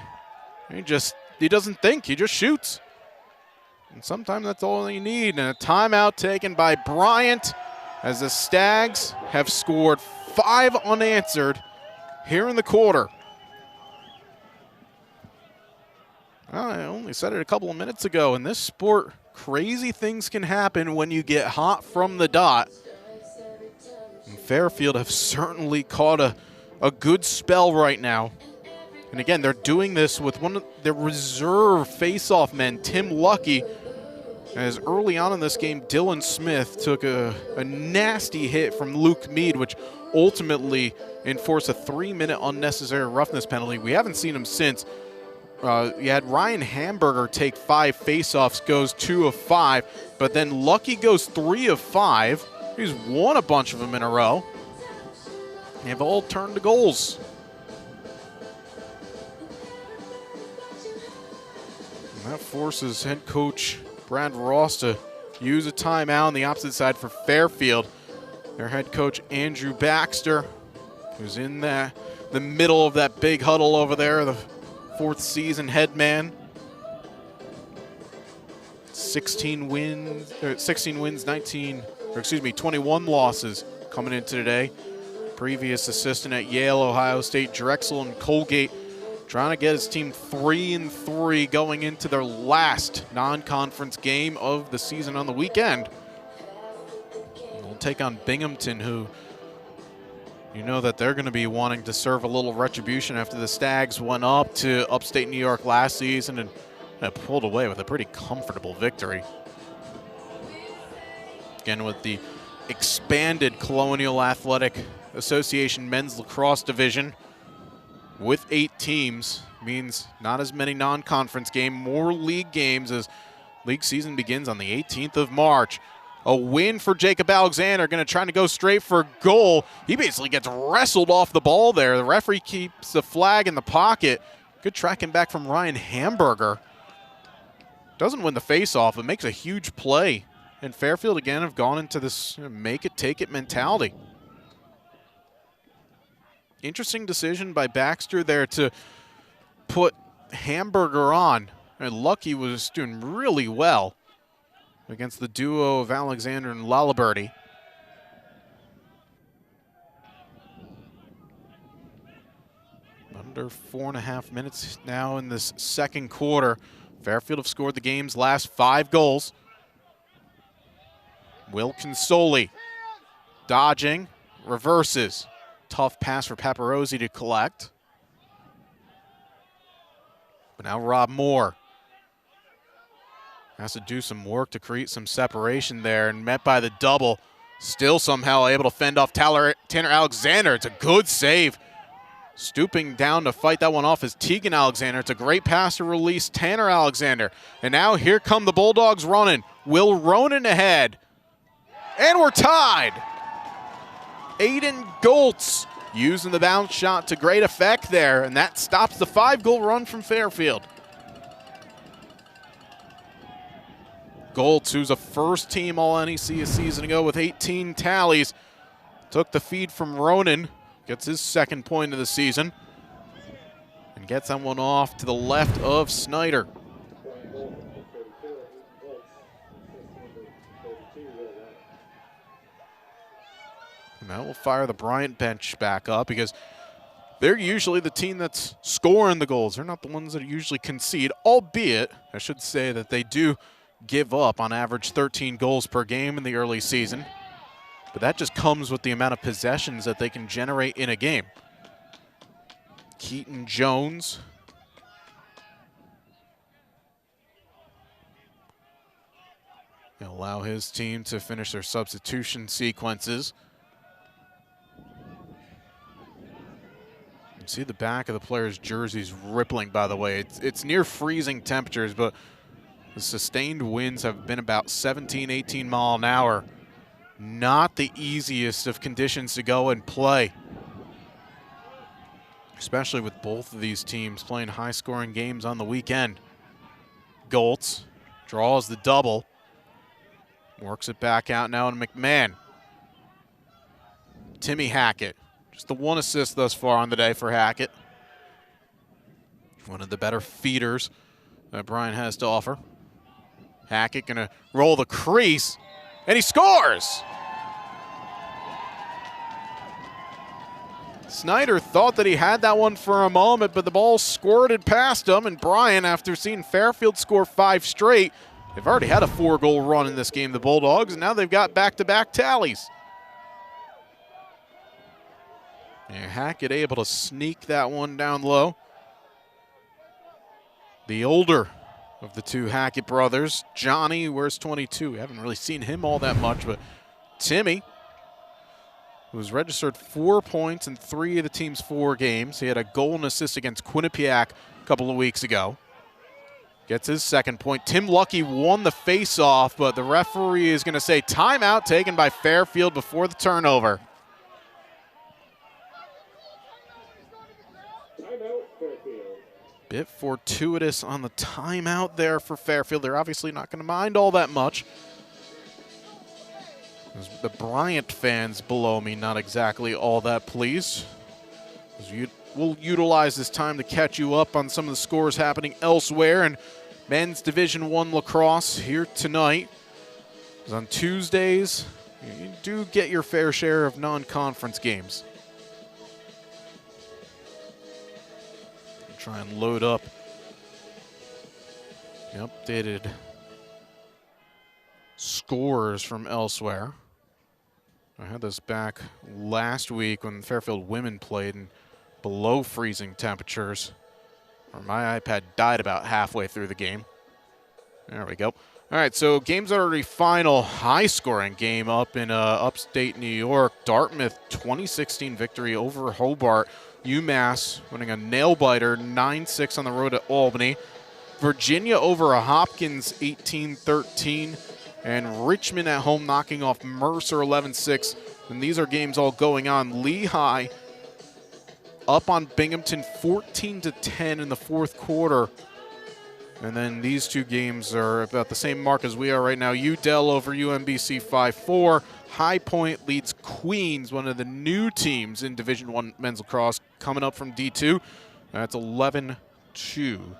He doesn't think, he just shoots. And sometimes that's all you need. And a timeout taken by Bryant as the Stags have scored 5 unanswered here in the quarter. I only said it a couple of minutes ago. In this sport, crazy things can happen when you get hot from the dot. And Fairfield have certainly caught a good spell right now. And again, they're doing this with one of their reserve face-off men, Tim Lucky. As early on in this game, Dylan Smith took a nasty hit from Luke Mead, which ultimately enforced a 3-minute unnecessary roughness penalty. We haven't seen him since. You had Ryan Hamburger take 5 faceoffs, goes 2 of 5, but then Lucky goes 3 of 5. He's won a bunch of them in a row. They've all turned to goals. And that forces head coach Brad Ross to use a timeout on the opposite side for Fairfield. Their head coach Andrew Baxter, who's in the middle of that big huddle over there, the fourth season head man. 16 wins, 21 losses coming into today. Previous assistant at Yale, Ohio State, Drexel, and Colgate, trying to get his team 3-3 going into their last non-conference game of the season on the weekend. They'll take on Binghamton, who you know that they're going to be wanting to serve a little retribution after the Stags went up to upstate New York last season and pulled away with a pretty comfortable victory. Again, with the expanded Colonial Athletic Association men's lacrosse division with 8 teams, means not as many non-conference games, more league games as league season begins on the 18th of March. A win for Jacob Alexander, going to try to go straight for goal. He basically gets wrestled off the ball there. The referee keeps the flag in the pocket. Good tracking back from Ryan Hamburger. Doesn't win the face-off, but makes a huge play. And Fairfield, again, have gone into this make-it-take-it mentality. Interesting decision by Baxter there to put Hamburger on. And Lucky was doing really well against the duo of Alexander and Laliberty. Under 4.5 minutes now in this second quarter. Fairfield have scored the game's last 5 goals. Will Consoli dodging, reverses. Tough pass for Paparosi to collect. But now Rob Moore has to do some work to create some separation there, and met by the double. Still somehow able to fend off Tanner Alexander. It's a good save. Stooping down to fight that one off is Tegan Alexander. It's a great pass to release Tanner Alexander. And now here come the Bulldogs running. Will Ronan ahead. And we're tied. Aiden Goltz using the bounce shot to great effect there, and that stops the 5-goal run from Fairfield. Goltz, who's a first-team All-NEC a season ago with 18 tallies, took the feed from Ronan, gets his 2nd point of the season, and gets that one off to the left of Snyder. Now we'll fire the Bryant bench back up because they're usually the team that's scoring the goals. They're not the ones that usually concede, albeit I should say that they do give up on average 13 goals per game in the early season. But that just comes with the amount of possessions that they can generate in a game. Keaton Jones. He'll allow his team to finish their substitution sequences. See the back of the players' jerseys rippling, by the way. It's near freezing temperatures, but the sustained winds have been about 17, 18 mile an hour. Not the easiest of conditions to go and play, especially with both of these teams playing high-scoring games on the weekend. Goltz draws the double, works it back out now to McMahon. Timmy Hackett. Just the 1 assist thus far on the day for Hackett. One of the better feeders that Bryant has to offer. Hackett gonna roll the crease, and he scores! Snyder thought that he had that one for a moment, but the ball squirted past him, and Bryant, after seeing Fairfield score 5 straight, they've already had a 4-goal run in this game, the Bulldogs, and now they've got back-to-back tallies. And Hackett able to sneak that one down low. The older of the 2 Hackett brothers, Johnny, wears 22. We haven't really seen him all that much, but Timmy, who's registered 4 points in 3 of the team's 4 games. He had a goal and assist against Quinnipiac a couple of weeks ago. gets his second point. Tim Lucky won the face-off, but the referee is going to say timeout taken by Fairfield before the turnover. Timeout, Fairfield. Bit fortuitous on the timeout there for Fairfield. They're obviously not going to mind all that much. The Bryant fans below me not exactly all that pleased. We'll utilize this time to catch you up on some of the scores happening elsewhere in men's Division I lacrosse here tonight. On Tuesdays, you do get your fair share of non-conference games. Try and load up the updated scores from elsewhere. I had this back last week when Fairfield women played in below freezing temperatures. My iPad died about halfway through the game. There we go. All right, so games already final. High-scoring game up in upstate New York. Dartmouth 2016 victory over Hobart. UMass winning a nail-biter 9-6 on the road at Albany. Virginia over Hopkins 18-13. And Richmond at home knocking off Mercer 11-6. And these are games all going on. Lehigh up on Binghamton 14-10 in the fourth quarter. And then these two games are about the same mark as we are right now. Udell over UMBC 5-4. High Point leads Queens, one of the new teams in Division I men's lacrosse, coming up from D2. That's 11-2 in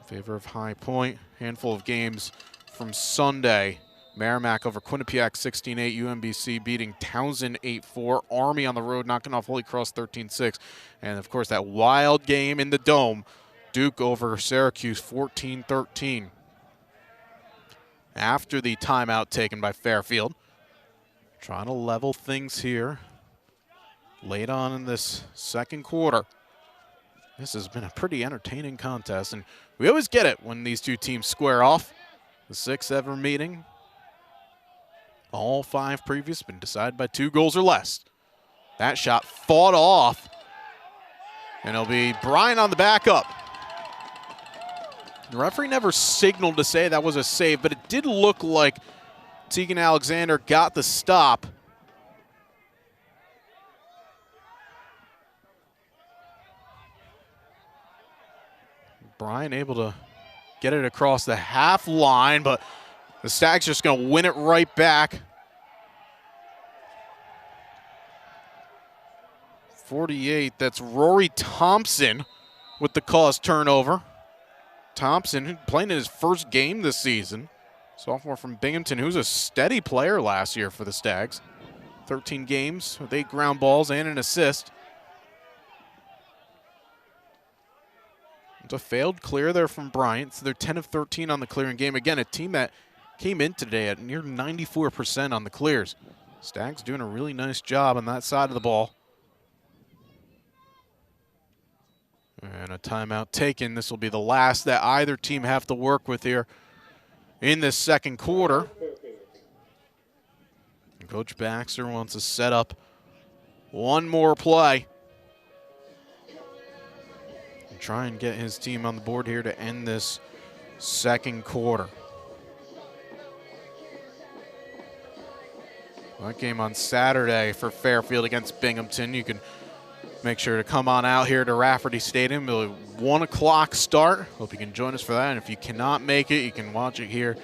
favor of High Point. Handful of games from Sunday. Merrimack over Quinnipiac 16-8. UMBC beating Townsend 8-4. Army on the road knocking off Holy Cross 13-6. And, of course, that wild game in the Dome. Duke over Syracuse 14-13. After the timeout taken by Fairfield. Trying to level things here. Late on in this second quarter. This has been a pretty entertaining contest, and we always get it when these two teams square off. The sixth ever meeting. All five previous been decided by 2 goals or less. That shot fought off, and it'll be Bryant on the backup. The referee never signaled to say that was a save, but it did look like Tegan Alexander got the stop. Bryant able to get it across the half line, but the Stags just going to win it right back. 48, that's Rory Thompson with the caused turnover. Thompson playing in his first game this season. Sophomore from Binghamton, who's a steady player last year for the Stags. 13 games with 8 ground balls and an assist. It's a failed clear there from Bryant. So they're 10 of 13 on the clearing game. Again, a team that came in today at near 94% on the clears. Stags doing a really nice job on that side of the ball. And a timeout taken. This will be the last that either team have to work with here in this second quarter. And Coach Baxter wants to set up one more play and try and get his team on the board here to end this second quarter. That game on Saturday for Fairfield against Binghamton. You can make sure to come on out here to Rafferty Stadium. It'll be 1 o'clock start. Hope you can join us for that. And if you cannot make it, you can watch it here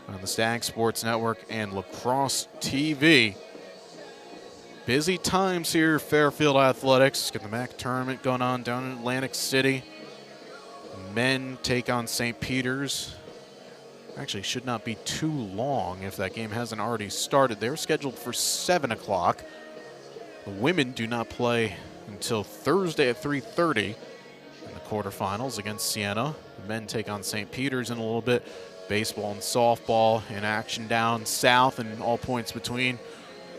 on the Stag Sports Network and Lacrosse TV. Busy times here at Fairfield Athletics. Got the MAC tournament going on down in Atlantic City. Men take on St. Peter's. Actually, should not be too long if that game hasn't already started. They're scheduled for 7 o'clock. The women do not play until Thursday at 3:30 in the quarterfinals against Siena. The men take on St. Peter's in a little bit. Baseball and softball in action down south and all points between.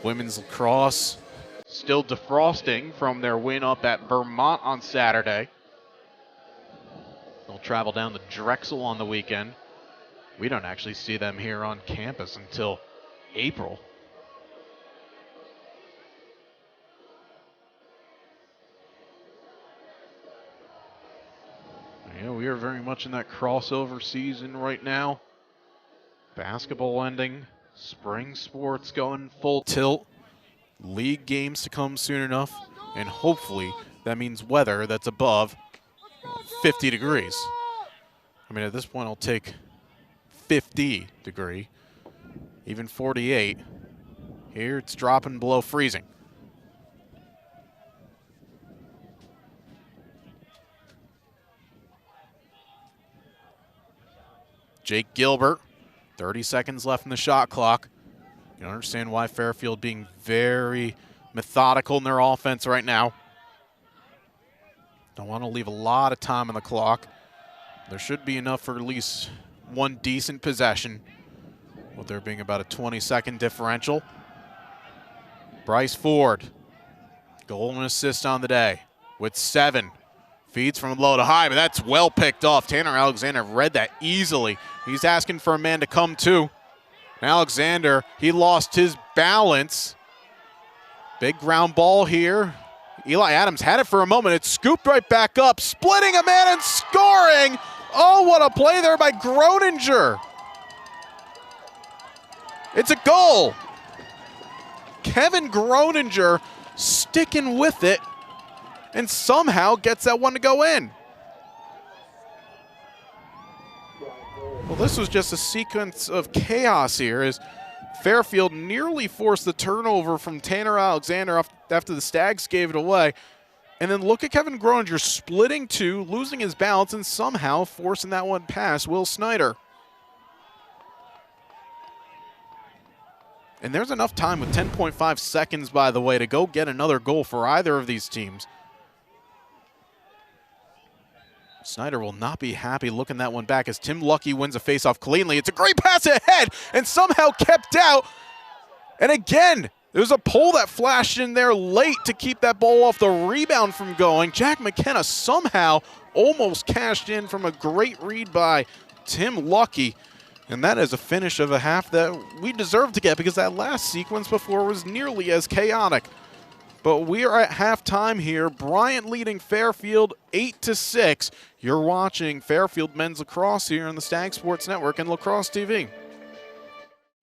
Women's lacrosse still defrosting from their win up at Vermont on Saturday. They'll travel down to Drexel on the weekend. We don't actually see them here on campus until April. Yeah, we are very much in that crossover season right now. Basketball ending, spring sports going full tilt, league games to come soon enough, and hopefully that means weather that's above 50 degrees. I mean, at this point, I'll take 50 degree, even 48. Here it's dropping below freezing. Jake Gilbert, 30 seconds left in the shot clock. You can understand why Fairfield being very methodical in their offense right now. Don't want to leave a lot of time on the clock. There should be enough for at least one decent possession, with there being about a 20-second differential. Bryce Ford, goal and assist on the day with 7. Feeds from low to high, but that's well picked off. Tanner Alexander read that easily. He's asking for a man to come to. Alexander, he lost his balance. Big ground ball here. Eli Adams had it for a moment. It's scooped right back up, splitting a man and scoring. Oh, what a play there by Groninger. It's a goal. Kevin Groninger sticking with it and somehow gets that one to go in. Well, this was just a sequence of chaos here as Fairfield nearly forced the turnover from Tanner Alexander after the Stags gave it away. And then look at Kevin Groninger splitting 2, losing his balance, and somehow forcing that one past Will Snyder. And there's enough time with 10.5 seconds, by the way, to go get another goal for either of these teams. Snyder will not be happy looking that one back as Tim Lucky wins a faceoff cleanly. It's a great pass ahead and somehow kept out. And again, there's a pole that flashed in there late to keep that ball off the rebound from going. Jack McKenna somehow almost cashed in from a great read by Tim Lucky. And that is a finish of a half that we deserve to get because that last sequence before was nearly as chaotic. But we are at halftime here. Bryant leading Fairfield 8-6. You're watching Fairfield Men's Lacrosse here on the Stag Sports Network and Lacrosse TV.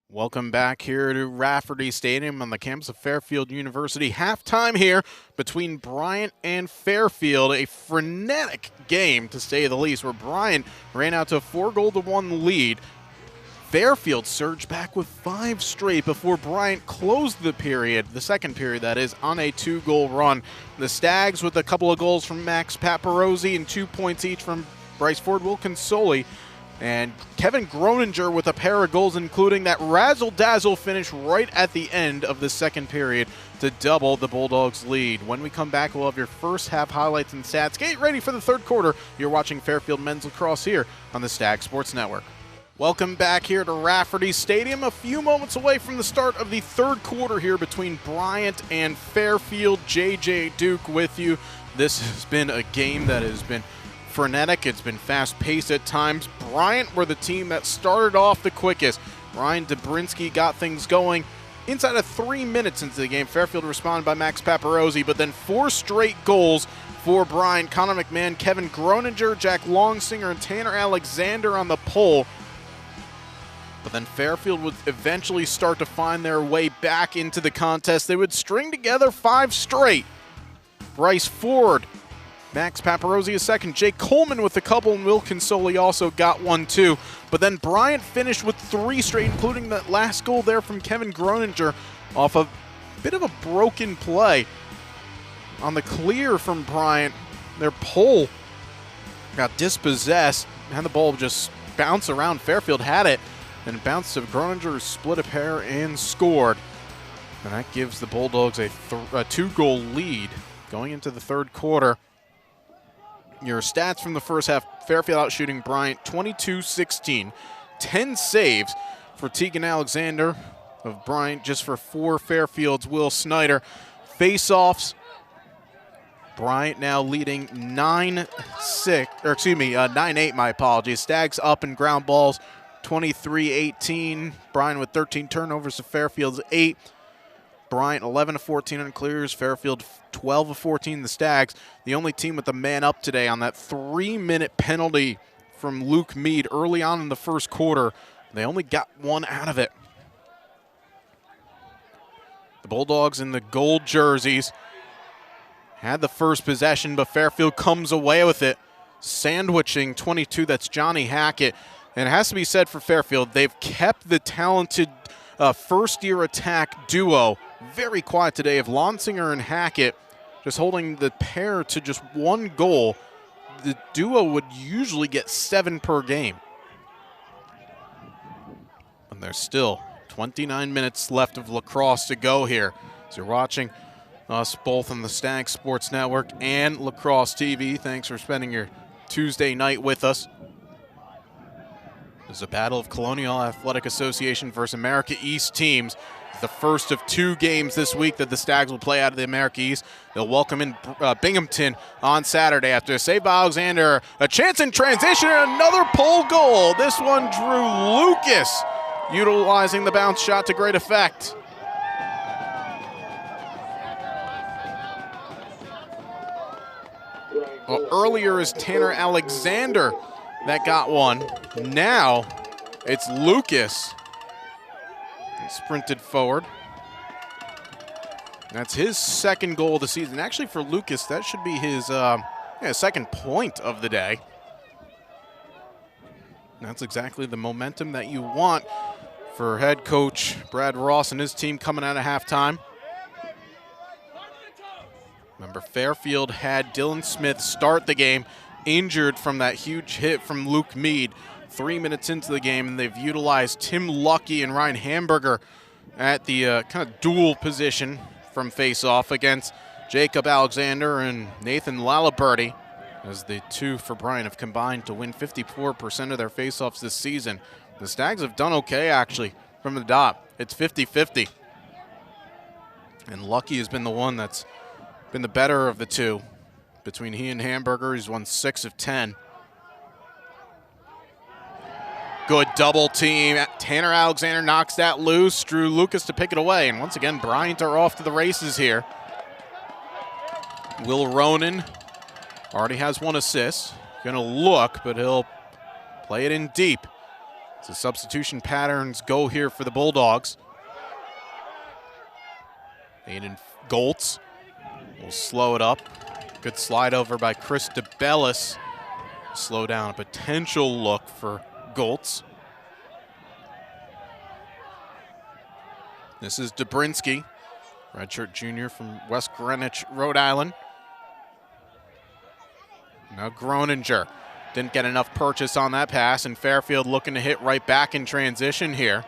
Welcome back here to Rafferty Stadium on the campus of Fairfield University. Halftime here between Bryant and Fairfield. A frenetic game, to say the least, where Bryant ran out to a 4-1 lead. Fairfield surged back with 5 straight before Bryant closed the period, the second period that is, on a 2-goal run. The Stags with a couple of goals from Max Paparozzi and 2 points each from Bryce Ford, Will Consoli, and Kevin Groninger with a pair of goals, including that razzle-dazzle finish right at the end of the second period to double the Bulldogs' lead. When we come back, we'll have your first half highlights and stats. Get ready for the third quarter. You're watching Fairfield Men's Lacrosse here on the Stag Sports Network. Welcome back here to Rafferty Stadium. A few moments away from the start of the third quarter here between Bryant and Fairfield. JJ Duke with you. This has been a game that has been frenetic. It's been fast-paced at times. Bryant were the team that started off the quickest. Ryan Dobrinsky got things going inside of 3 minutes into the game. Fairfield responded by Max Paparozzi, but then 4 straight goals for Bryant. Connor McMahon, Kevin Groninger, Jack Longsinger, and Tanner Alexander on the pole. But then Fairfield would eventually start to find their way back into the contest. They would string together 5 straight. Bryce Ford, Max Paparozzi a second, Jake Coleman with a couple, and Will Consoli also got one too. But then Bryant finished with 3 straight, including that last goal there from Kevin Groninger off a bit of a broken play. On the clear from Bryant, their pole got dispossessed, and the ball just bounced around. Fairfield had it, and it bounced to Groninger, who split a pair and scored. And that gives the Bulldogs a 2-goal lead going into the third quarter. Your stats from the first half: Fairfield out shooting Bryant 22-16. 10 saves for Tegan Alexander of Bryant, just for 4 Fairfield's Will Snyder. Face-offs, Bryant now leading 9-8, my apologies. Stags up in ground balls, 23-18. Bryant with 13 turnovers to Fairfield's 8. Bryant 11 of 14 on clears, Fairfield 12 of 14. The Stags, the only team with the man up today on that 3-minute penalty from Luke Mead early on in the first quarter. They only got one out of it. The Bulldogs in the gold jerseys had the first possession, but Fairfield comes away with it, sandwiching 22. That's Johnny Hackett. And it has to be said for Fairfield, they've kept the talented first-year attack duo very quiet today of Lonsinger and Hackett, just holding the pair to just one goal. The duo would usually get 7 per game. And there's still 29 minutes left of lacrosse to go here. So you're watching us both on the Stag Sports Network and Lacrosse TV. Thanks for spending your Tuesday night with us. There's a battle of Colonial Athletic Association versus America East teams. It's the first of 2 games this week that the Stags will play out of the America East. They'll welcome in Binghamton on Saturday after a save by Alexander. A chance in transition and another pole goal. This one Drew Lucas, utilizing the bounce shot to great effect. Well, earlier is Tanner Alexander that got one. Now it's Lucas. He sprinted forward. That's his second goal of the season. Actually, for Lucas, that should be his second point of the day. That's exactly the momentum that you want for head coach Brad Ross and his team coming out of halftime. Remember, Fairfield had Dylan Smith start the game, injured from that huge hit from Luke Mead 3 minutes into the game, and they've utilized Tim Lucky and Ryan Hamburger at the kind of dual position from face-off against Jacob Alexander and Nathan Laliberty, as the 2 for Bryant have combined to win 54% of their face-offs this season. The Stags have done okay, actually, from the dot. It's 50-50. And Lucky has been the one that's been the better of the 2. Between he and Hamburger, he's won 6 of 10. Good double team. Tanner Alexander knocks that loose. Drew Lucas to pick it away. And once again, Bryant are off to the races here. Will Ronan already has 1 assist. Gonna look, but he'll play it in deep. So substitution patterns go here for the Bulldogs. Aiden Goltz will slow it up. Good slide over by Chris DeBellis. Slow down a potential look for Goltz. This is Dobrinsky, redshirt junior from West Greenwich, Rhode Island. Now Groninger didn't get enough purchase on that pass, and Fairfield looking to hit right back in transition here.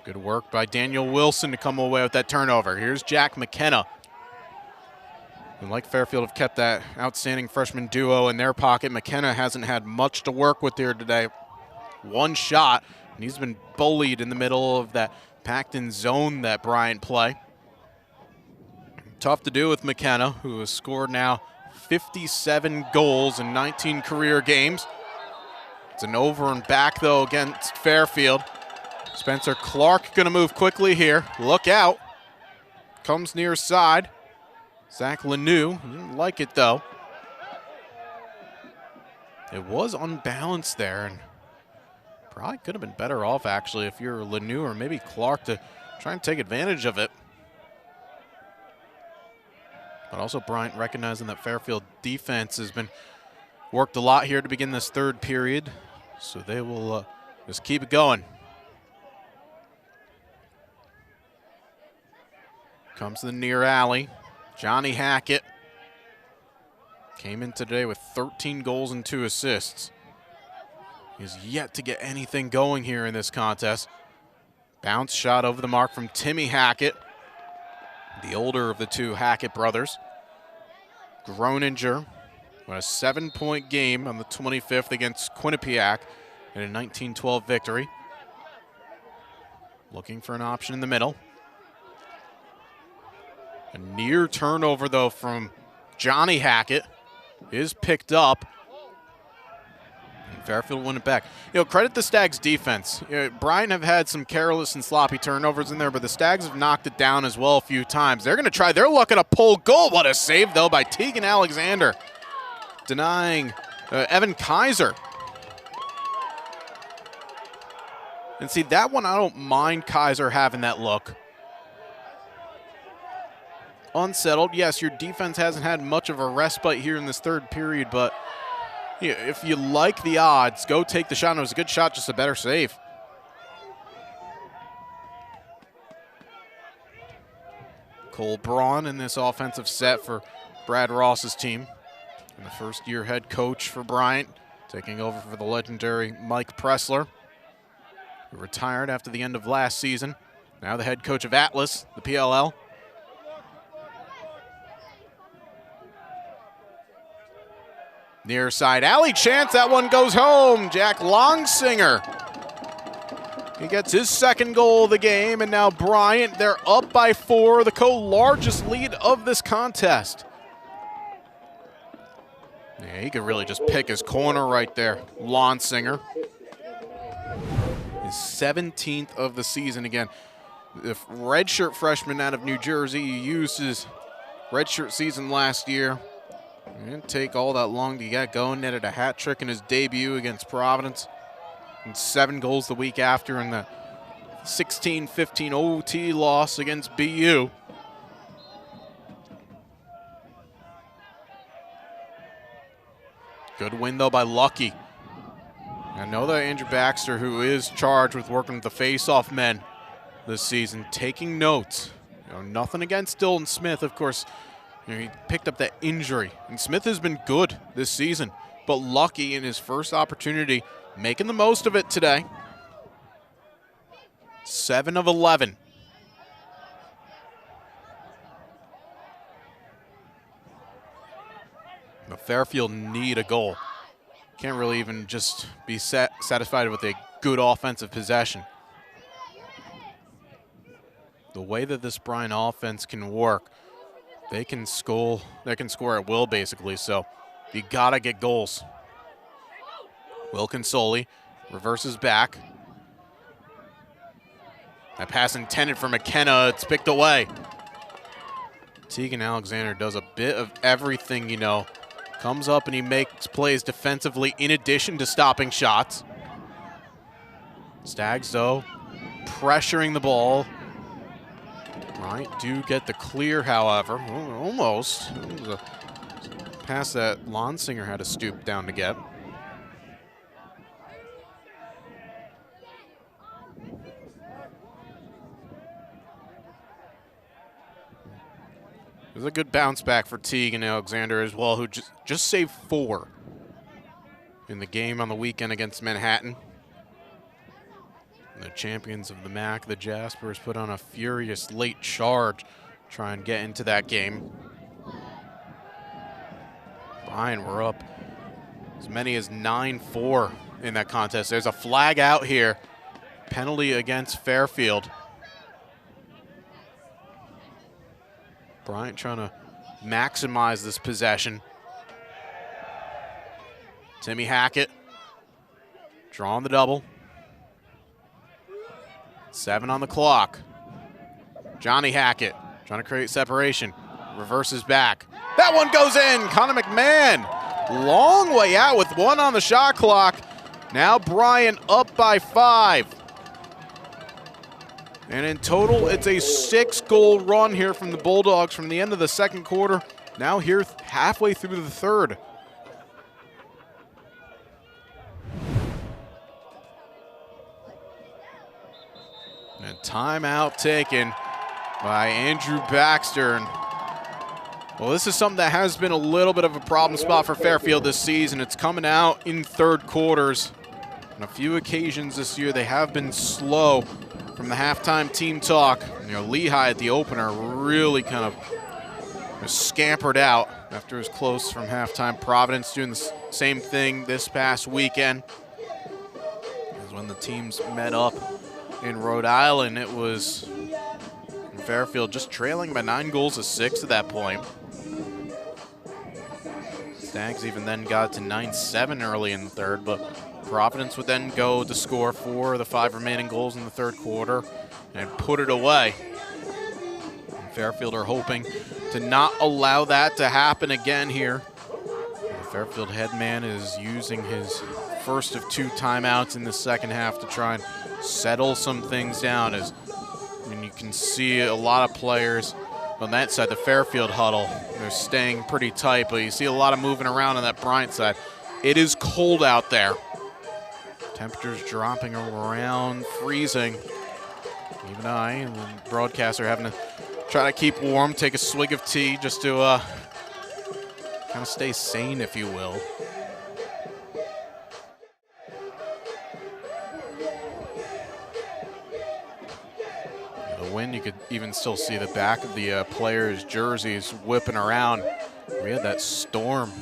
Good work by Daniel Wilson to come away with that turnover. Here's Jack McKenna. And like Fairfield have kept that outstanding freshman duo in their pocket, McKenna hasn't had much to work with here today. 1 shot, and he's been bullied in the middle of that packed-in zone that Bryant play. Tough to do with McKenna, who has scored now 57 goals in 19 career games. It's an over and back, though, against Fairfield. Spencer Clark going to move quickly here. Look out. Comes near side. Zach Lanou, didn't like it though. It was unbalanced there, and probably could have been better off actually if you're Lanou or maybe Clark to try and take advantage of it. But also Bryant recognizing that Fairfield defense has been worked a lot here to begin this 3rd period, so they will just keep it going. Comes to the near alley. Johnny Hackett came in today with 13 goals and 2 assists. He's yet to get anything going here in this contest. Bounce shot over the mark from Timmy Hackett, the older of the 2 Hackett brothers. Groninger with a 7-point game on the 25th against Quinnipiac in a 19-12 victory. Looking for an option in the middle. A near turnover, though, from Johnny Hackett is picked up. And Fairfield win it back. Credit the Stags defense. Bryant have had some careless and sloppy turnovers in there, but the Stags have knocked it down as well a few times. They're going to try. They're looking to pull goal. What a save, though, by Tegan Alexander, denying Evan Kaiser. And see, that one, I don't mind Kaiser having that look. Unsettled. Yes, your defense hasn't had much of a respite here in this third period, but if you like the odds, go take the shot. It was a good shot, just a better save. Cole Braun in this offensive set for Brad Ross's team. And the first-year head coach for Bryant, taking over for the legendary Mike Pressler, who retired after the end of last season. Now the head coach of Atlas, the PLL. Near side alley chance, that one goes home. Jack Longsinger. He gets his second goal of the game, and now Bryant, they're up by 4, the co-largest lead of this contest. Yeah, he could really just pick his corner right there. Longsinger. His 17th of the season again. The redshirt freshman out of New Jersey, he used his redshirt season last year. It didn't take all that long to get going. Netted a hat trick in his debut against Providence. And 7 goals the week after in the 16-15 OT loss against BU. Good win, though, by Lucky. I know that Andrew Baxter, who is charged with working with the face-off men this season, taking notes. Nothing against Dylan Smith, of course. He picked up that injury, and Smith has been good this season, but Lucky in his first opportunity, making the most of it today. 7 of 11. But Fairfield need a goal. Can't really even just be satisfied with a good offensive possession. The way that this Bryant offense can work, they can score at will, basically, so you gotta get goals. Will Consoli reverses back. That pass intended for McKenna, it's picked away. Tegan Alexander does a bit of everything, Comes up and he makes plays defensively in addition to stopping shots. Stags, though, pressuring the ball. Right, do get the clear, however. Almost. It was a pass that Lonsinger had to stoop down to get. It was a good bounce back for Tegan Alexander as well, who just saved 4 in the game on the weekend against Manhattan. The champions of the MAC, the Jaspers, put on a furious late charge, try and get into that game. Bryant, we're up as many as 9-4 in that contest. There's a flag out here. Penalty against Fairfield. Bryant trying to maximize this possession. Timmy Hackett drawing the double. 7 on the clock. Johnny Hackett trying to create separation. Reverses back. That one goes in. Connor McMahon, long way out with 1 on the shot clock. Now Bryant up by 5. And in total, it's a 6-goal run here from the Bulldogs from the end of the second quarter. Now here halfway through the third. And timeout taken by Andrew Baxter. Well, this is something that has been a little bit of a problem spot for Fairfield this season. It's coming out in third quarters. On a few occasions this year, they have been slow from the halftime team talk. Lehigh at the opener really kind of scampered out after it was close from halftime. Providence doing the same thing this past weekend. As when the teams met up in Rhode Island, it was Fairfield just trailing by 9-6 at that point. Stags even then got to 9-7 early in the third, but Providence would then go to score 4 of the 5 remaining goals in the third quarter and put it away. And Fairfield are hoping to not allow that to happen again here. The Fairfield head man is using his first of 2 timeouts in the second half to try and settle some things down. As you can see a lot of players on that side, the Fairfield huddle, they're staying pretty tight, but you see a lot of moving around on that Bryant side. It is cold out there. Temperatures dropping around freezing. Even I and the broadcaster having to try to keep warm, take a swig of tea just to kind of stay sane, if you will. The wind, you could even still see the back of the players' jerseys whipping around. We had that storm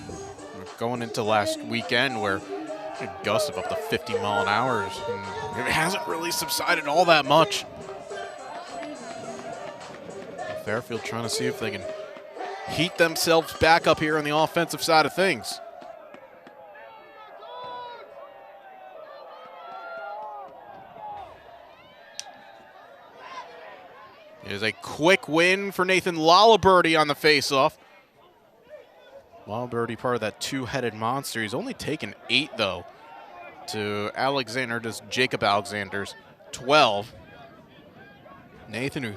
going into last weekend where a gust of up to 50 mile an hour, and it hasn't really subsided all that much. Fairfield trying to see if they can heat themselves back up here on the offensive side of things. It is a quick win for Nathan Lalaberty on the faceoff. Lalaberty, part of that 2-headed monster. He's only taken 8, though, to Jacob Alexander's 12. Nathan, who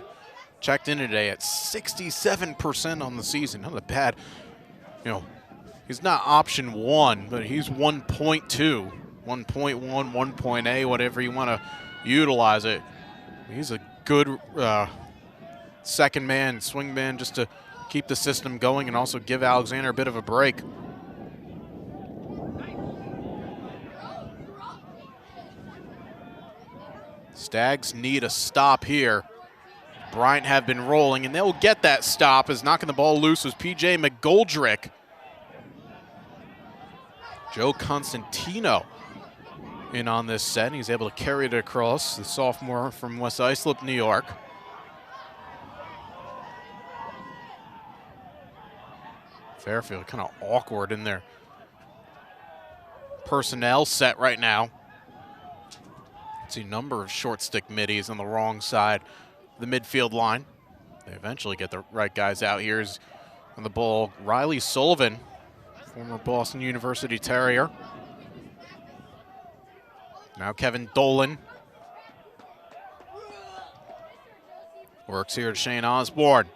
checked in today at 67% on the season. Not a bad, he's not option 1, but he's 1.2, 1.1, 1.A, whatever you want to utilize it. He's a good second man, swing man, just to keep the system going and also give Alexander a bit of a break. Stags need a stop here. Bryant have been rolling, and they'll get that stop as knocking the ball loose was P.J. McGoldrick. Joe Constantino in on this set, and he's able to carry it across, the sophomore from West Islip, New York. Fairfield kind of awkward in their personnel set right now. See a number of short stick middies on the wrong side of the midfield line. They eventually get the right guys out. Here's on the ball, Riley Sullivan, former Boston University Terrier. Now Kevin Dolan works here to Shane Osborne.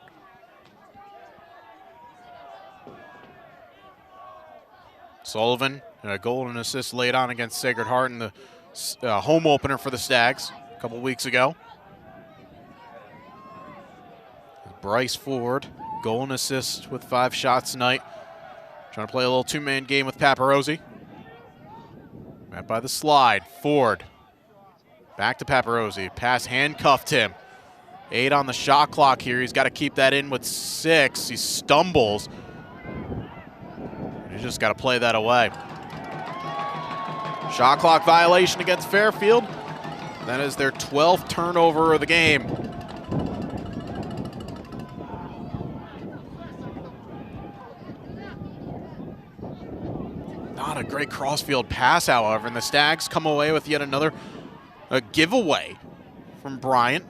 Sullivan, and a goal and assist laid on against Sacred Heart in the home opener for the Stags a couple weeks ago. Bryce Ford, goal and assist with 5 shots tonight. Trying to play a little 2-man game with Paparozzi. Met by the slide, Ford. Back to Paparozzi, pass handcuffed him. 8 on the shot clock here, he's got to keep that in with 6. He stumbles. He's just got to play that away. Shot clock violation against Fairfield. That is their 12th turnover of the game. Not a great crossfield pass, however, and the Stags come away with yet another giveaway from Bryant.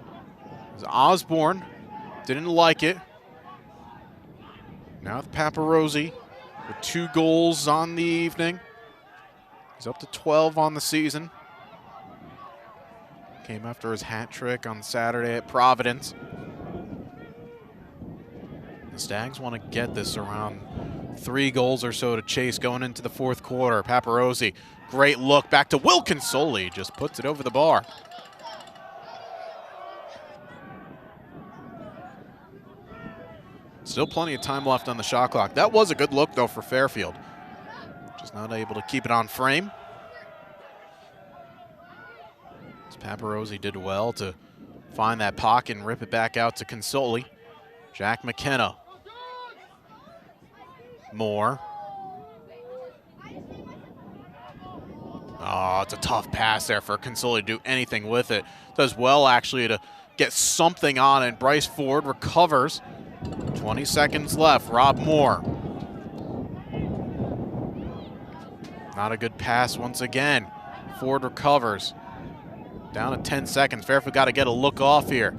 Osborne didn't like it. Now with Paparozzi with 2 goals on the evening. He's up to 12 on the season. Came after his hat trick on Saturday at Providence. The Stags want to get this around 3 goals or so to chase going into the 4th quarter. Paparozzi, great look back to Wilkinsoli, just puts it over the bar. Still plenty of time left on the shot clock. That was a good look, though, for Fairfield. Just not able to keep it on frame. Paparozzi did well to find that pocket and rip it back out to Consoli. Jack McKenna. Moore. Oh, it's a tough pass there for Consoli to do anything with it. Does well, actually, to get something on it. Bryce Ford recovers. 20 seconds left. Rob Moore. Not a good pass once again. Ford recovers. Down to 10 seconds. Fairfield got to get a look off here.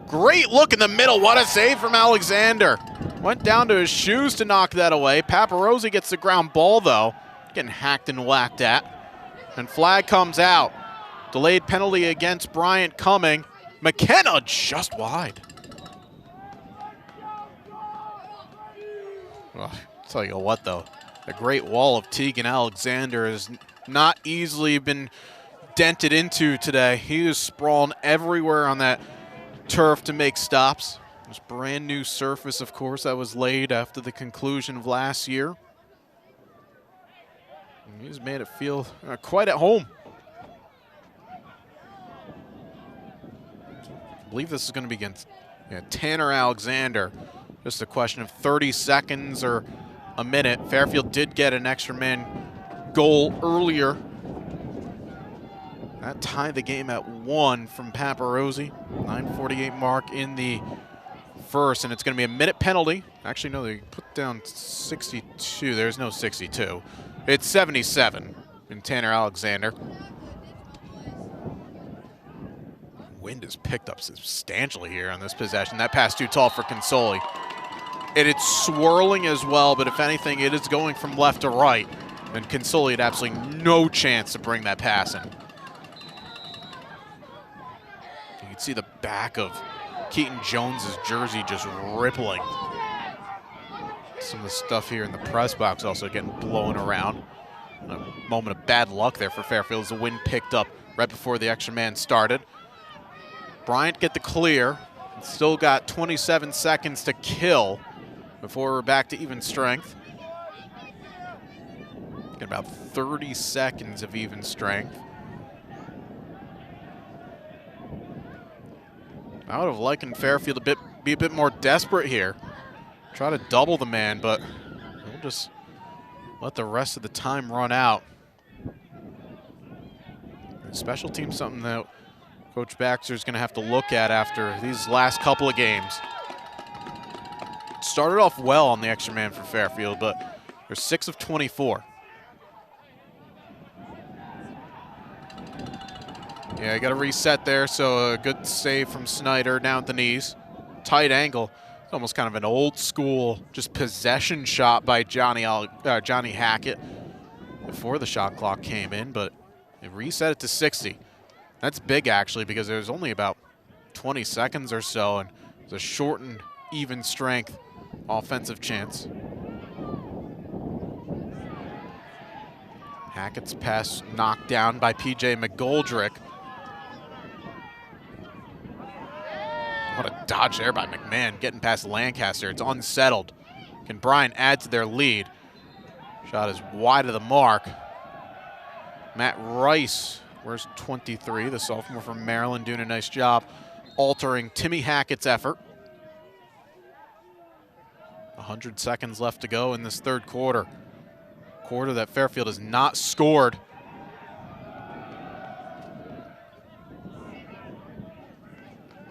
Great look in the middle. What a save from Alexander. Went down to his shoes to knock that away. Paparosi gets the ground ball, though. Getting hacked and whacked at. And flag comes out. Delayed penalty against Bryant coming. McKenna just wide. Well, I'll tell you what, though. The great wall of Tegan Alexander has not easily been dented into today. He is sprawling everywhere on that turf to make stops. There's brand new surface, of course, that was laid after the conclusion of last year. And he's made it feel quite at home. I believe this is going to be against Tanner Alexander. Just a question of 30 seconds or a minute. Fairfield did get an extra man goal earlier. That tied the game at 1 from Paparosi. 9:48 mark in the first, and it's going to be a minute penalty. Actually, no, they put down 62. There's no 62. It's 77 in Tanner Alexander. Wind has picked up substantially here on this possession. That pass too tall for Consoli. And it's swirling as well, but if anything, it is going from left to right. And Consoli had absolutely no chance to bring that pass in. You can see the back of Keaton Jones's jersey just rippling. Some of the stuff here in the press box also getting blown around. A moment of bad luck there for Fairfield as the wind picked up right before the extra man started. Bryant get the clear. Still got 27 seconds to kill before we're back to even strength. Get about 30 seconds of even strength. I would have likened Fairfield be a bit more desperate here. Try to double the man, but we'll just let the rest of the time run out. Special teams, something that Coach Baxter is going to have to look at after these last couple of games. Started off well on the extra man for Fairfield, but they're 6 of 24. Yeah, got to reset there, so a good save from Snyder down at the knees. Tight angle. It's almost kind of an old school, just possession shot by Johnny Hackett before the shot clock came in, but they reset it to 60. That's big, actually, because there's only about 20 seconds or so, and it's a shortened, even strength offensive chance. Hackett's pass knocked down by P.J. McGoldrick. What a dodge there by McMahon, getting past Lancaster. It's unsettled. Can Bryant add to their lead? Shot is wide of the mark. Matt Rice, where's 23, the sophomore from Maryland, doing a nice job altering Timmy Hackett's effort. 100 seconds left to go in this third quarter. Quarter that Fairfield has not scored.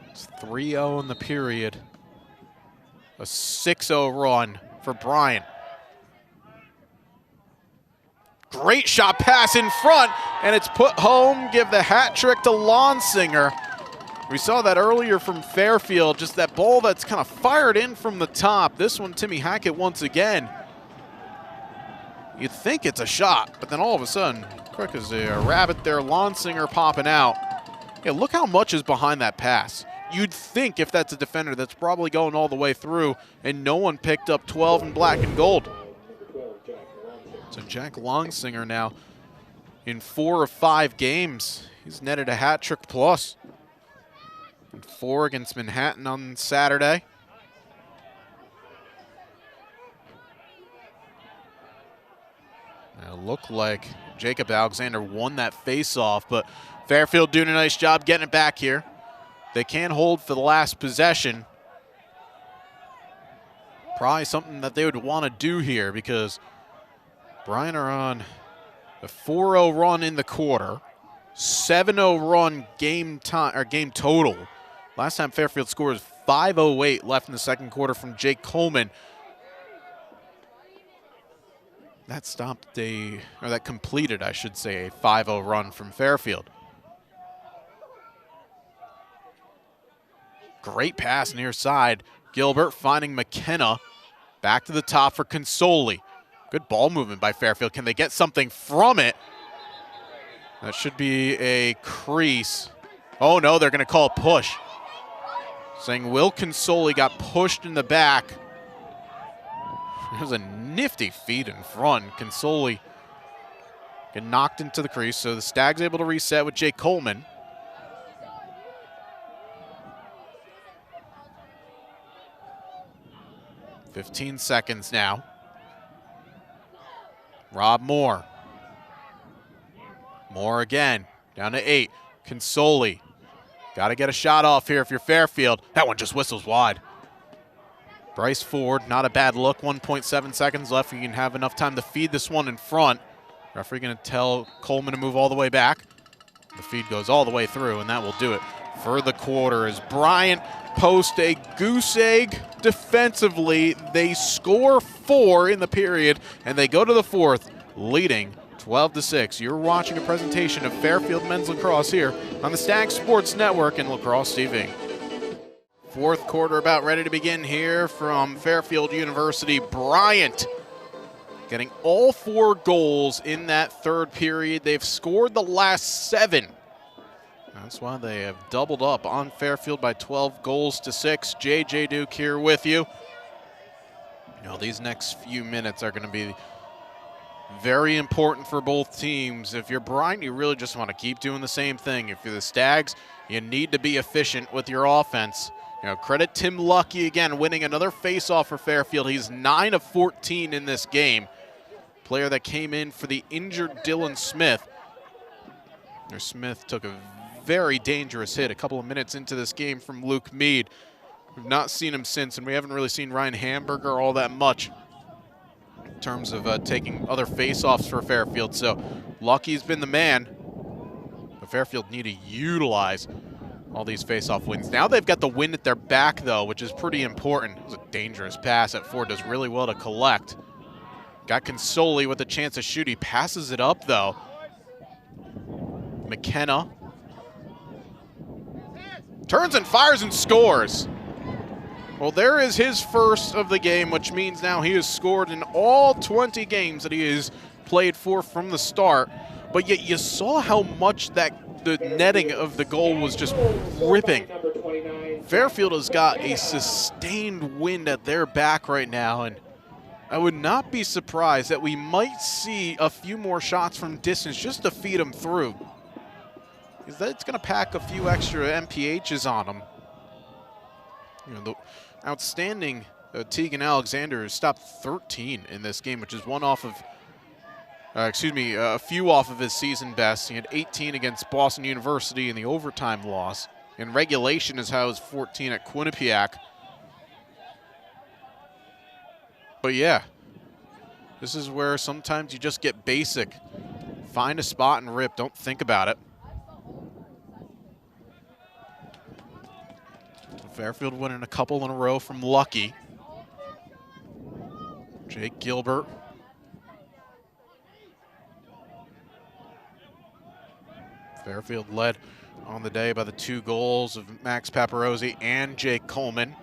It's 3-0 in the period. A 6-0 run for Bryant. Great shot pass in front, and it's put home. Give the hat trick to Lonsinger. We saw that earlier from Fairfield, just that ball that's kind of fired in from the top. This one, Timmy Hackett once again. You'd think it's a shot, but then all of a sudden, quick as a rabbit there, Lonsinger popping out. Yeah, look how much is behind that pass. You'd think if that's a defender that's probably going all the way through, and no one picked up 12 in black and gold. So Jack Lonsinger now in 4 of 5 games. He's netted a hat trick plus. And 4 against Manhattan on Saturday. It looked like Jacob Alexander won that face-off, but Fairfield doing a nice job getting it back here. They can hold for the last possession. Probably something that they would want to do here because Bryant are on a 4-0 run in the quarter, 7-0 run game total. Last time Fairfield scored was 5:08 left in the second quarter from Jake Coleman. That that completed, I should say, a 5-0 run from Fairfield. Great pass near side. Gilbert finding McKenna. Back to the top for Consoli. Good ball movement by Fairfield. Can they get something from it? That should be a crease. Oh no, they're going to call a push. Saying Will Consoli got pushed in the back. There's a nifty feed in front. Consoli get knocked into the crease, so the Stags able to reset with Jake Coleman. "15 seconds now. Rob Moore. Moore again, down to 8. Consoli. Got to get a shot off here if you're Fairfield. That one just whistles wide. Bryce Ford, not a bad look. 1.7 seconds left. You can have enough time to feed this one in front. Referee going to tell Coleman to move all the way back. The feed goes all the way through, and that will do it for the quarter as Bryant post a goose egg defensively. They score 4 in the period, and they go to the fourth, leading 12-6. You're watching a presentation of Fairfield Men's Lacrosse here on the Stag Sports Network and Lacrosse TV. Fourth quarter about ready to begin here from Fairfield University. Bryant getting all 4 goals in that third period. They've scored the last 7. That's why they have doubled up on Fairfield by 12-6. J.J. Duke here with you. You know, these next few minutes are going to be very important for both teams. If you're Bryant, you really just want to keep doing the same thing. If you're the Stags, you need to be efficient with your offense. You know, credit Tim Lucky again, winning another faceoff for Fairfield. He's 9 of 14 in this game. Player that came in for the injured Dylan Smith. Smith took a very dangerous hit a couple of minutes into this game from Luke Mead. We've not seen him since, and we haven't really seen Ryan Hamburger all that much in terms of taking other faceoffs for Fairfield. So Lucky's been the man, but Fairfield need to utilize all these faceoff wins. Now they've got the wind at their back, though, which is pretty important. It was a dangerous pass that Ford does really well to collect. Got Consoli with a chance to shoot. He passes it up, though. McKenna turns and fires and scores. Well, there is his first of the game, which means now he has scored in all 20 games that he has played for from the start. But yet you saw how much the netting of the goal was just ripping. Fairfield has got a sustained wind at their back right now, and I would not be surprised that we might see a few more shots from distance just to feed them through. Because that's going to pack a few extra MPHs on them. You know, the outstanding Tegan Alexander has stopped 13 in this game, which is one off of, a few off of his season best. He had 18 against Boston University in the overtime loss. In regulation, his high was 14 at Quinnipiac. But yeah, this is where sometimes you just get basic. Find a spot and rip, don't think about it. Fairfield winning a couple in a row from Lucky. Jake Gilbert. Fairfield led on the day by the 2 goals of Max Paparozzi and Jake Coleman.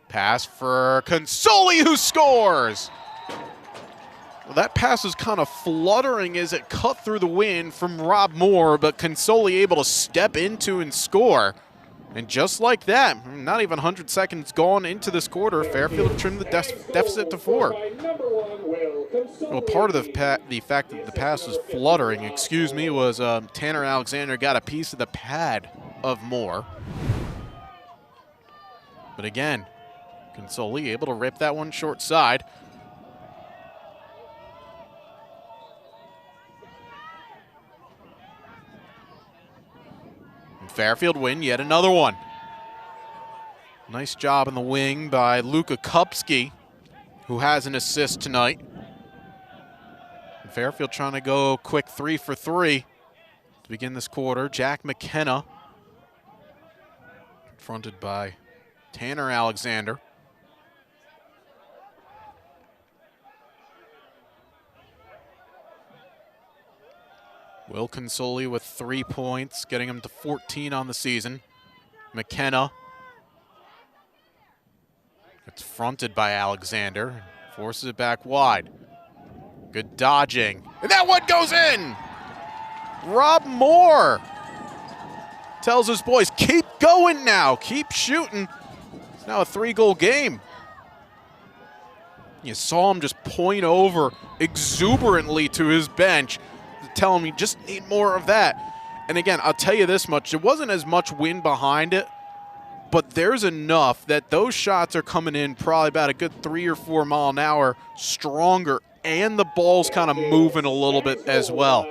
Pass for Consoli, who scores! Well, that pass was kind of fluttering as it cut through the wind from Rob Moore, but Consoli able to step into and score. And just like that, not even 100 seconds gone into this quarter, Fairfield trimmed the deficit to 4. Well, part of the fact that the pass was fluttering, was Tanner Alexander got a piece of the pad of Moore. But again, Consoli able to rip that one short side. Fairfield win yet another one. Nice job in the wing by Luka Kupski, who has an assist tonight. And Fairfield trying to go quick 3 for 3 to begin this quarter. Jack McKenna, fronted by Tanner Alexander. Will Consoli with 3 points, getting him to 14 on the season. McKenna gets fronted by Alexander, forces it back wide. Good dodging, and that one goes in! Rob Moore tells his boys, keep going now, keep shooting. It's now a 3-goal game. You saw him just point over exuberantly to his bench, tell him you just need more of that. And again, I'll tell you this much, there wasn't as much wind behind it, but there's enough that those shots are coming in probably about a good 3 or 4 mile an hour stronger, and the ball's kind of moving a little bit as well.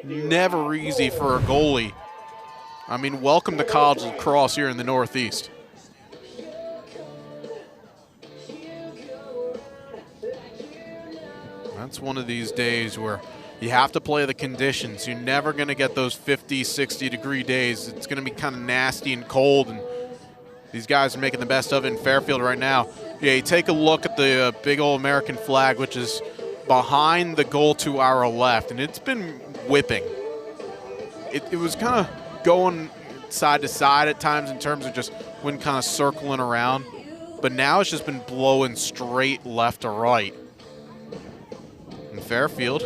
Never easy for a goalie. I mean, welcome to college lacrosse here in the Northeast. That's one of these days where you have to play the conditions. You're never going to get those 50, 60-degree days. It's going to be kind of nasty and cold, and these guys are making the best of it in Fairfield right now. Yeah, you take a look at the big old American flag, which is behind the goal to our left, and it's been whipping. It was kind of going side to side at times in terms of just wind kind of circling around, but now it's just been blowing straight left to right. In Fairfield,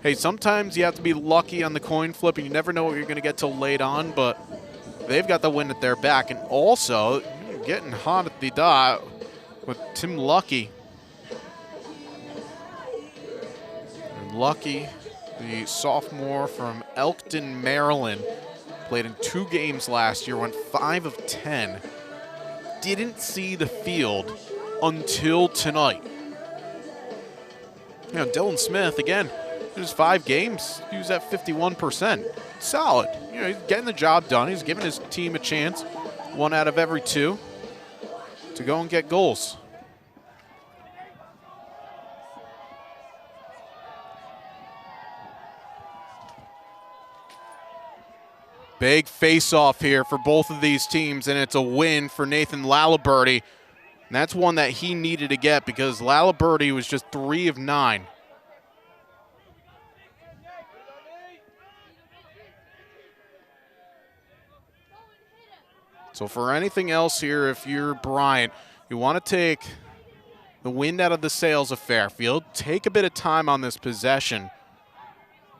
hey, sometimes you have to be lucky on the coin flip, and you never know what you're going to get till late on, but they've got the wind at their back. And also, getting hot at the dot with Tim Lucky. And Lucky, the sophomore from Elkton, Maryland, played in 2 games last year, went 5 of 10. Didn't see the field until tonight. You know, Dylan Smith, again, just 5 games, he was at 51%. Solid. You know, he's getting the job done. He's giving his team a chance, 1 out of every 2, to go and get goals. Big face-off here for both of these teams, and it's a win for Nathan Laliberty. And that's one that he needed to get because Laliberty was just 3 of 9. So for anything else here, if you're Bryant, you want to take the wind out of the sails of Fairfield, take a bit of time on this possession.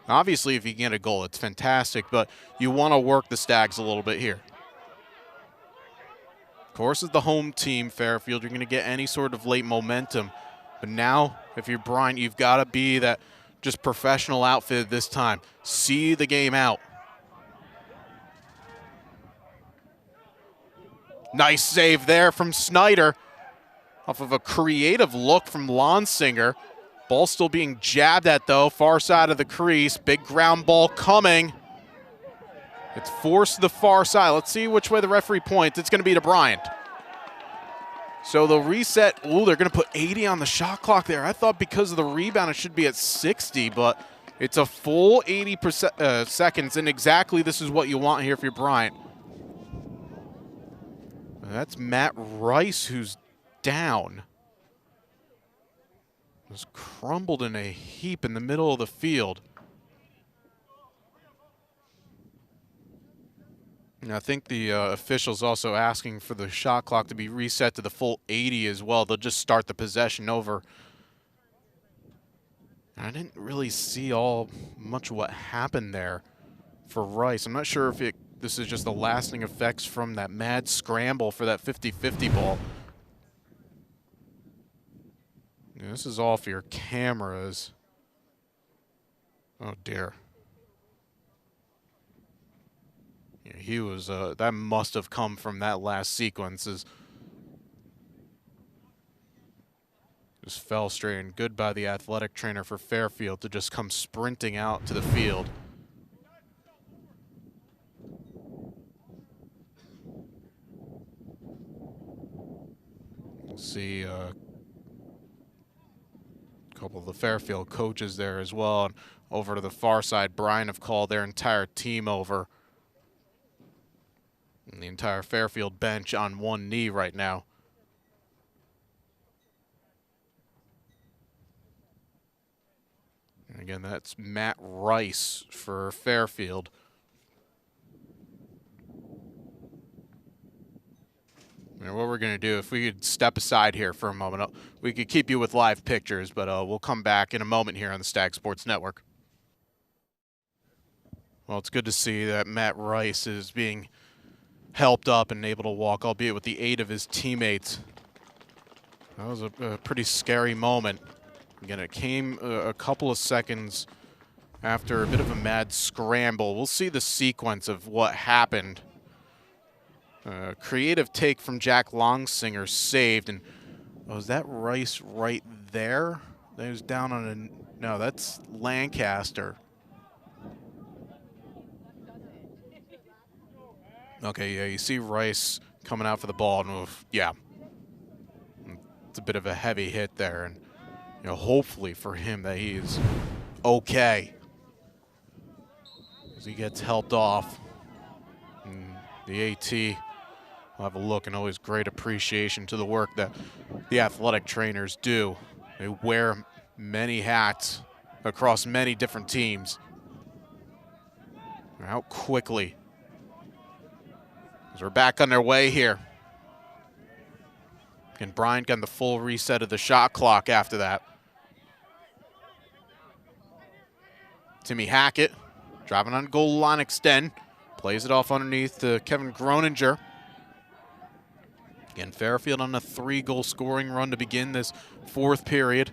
Obviously, if you get a goal, it's fantastic, but you want to work the Stags a little bit here. Of course, as the home team, Fairfield, you're going to get any sort of late momentum. But now, if you're Bryant, you've got to be that just professional outfit this time. See the game out. Nice save there from Snyder off of a creative look from Lonsinger. Ball still being jabbed at, though, far side of the crease. Big ground ball coming. It's forced to the far side. Let's see which way the referee points. It's going to be to Bryant. So the reset, ooh, they're going to put 80 on the shot clock there. I thought because of the rebound it should be at 60, but it's a full 80 seconds, and exactly this is what you want here if you're Bryant. That's Matt Rice who's down. Was crumbled in a heap in the middle of the field. And I think the officials also asking for the shot clock to be reset to the full 80 as well. They'll just start the possession over. I didn't really see all much of what happened there for Rice. I'm not sure if this is just the lasting effects from that mad scramble for that 50-50 ball. Yeah, this is all for your cameras. Oh, dear. Yeah, he was, that must have come from that last sequence. Just fell straight, and good by the athletic trainer for Fairfield to just come sprinting out to the field. We'll see a couple of the Fairfield coaches there as well. And over to the far side, Bryant have called their entire team over. And the entire Fairfield bench on one knee right now. Again, that's Matt Rice for Fairfield. And what we're going to do, if we could step aside here for a moment, we could keep you with live pictures, but we'll come back in a moment here on the Stag Sports Network. Well, it's good to see that Matt Rice is being helped up and able to walk, albeit with the aid of his teammates. That was a pretty scary moment. Again, it came a couple of seconds after a bit of a mad scramble. We'll see the sequence of what happened. Creative take from Jack Longsinger saved, and was that Rice right there? That was down on a, no, that's Lancaster. Okay, yeah, you see Rice coming out for the ball, and yeah, it's a bit of a heavy hit there, and you know, hopefully for him that he's okay as he gets helped off. And the AT will have a look, and always great appreciation to the work that the athletic trainers do. They wear many hats across many different teams. They're out quickly as we're back on their way here. And Bryant got the full reset of the shot clock after that. Timmy Hackett driving on goal line extend. Plays it off underneath to Kevin Groninger. Again, Fairfield on a 3-goal scoring run to begin this fourth period.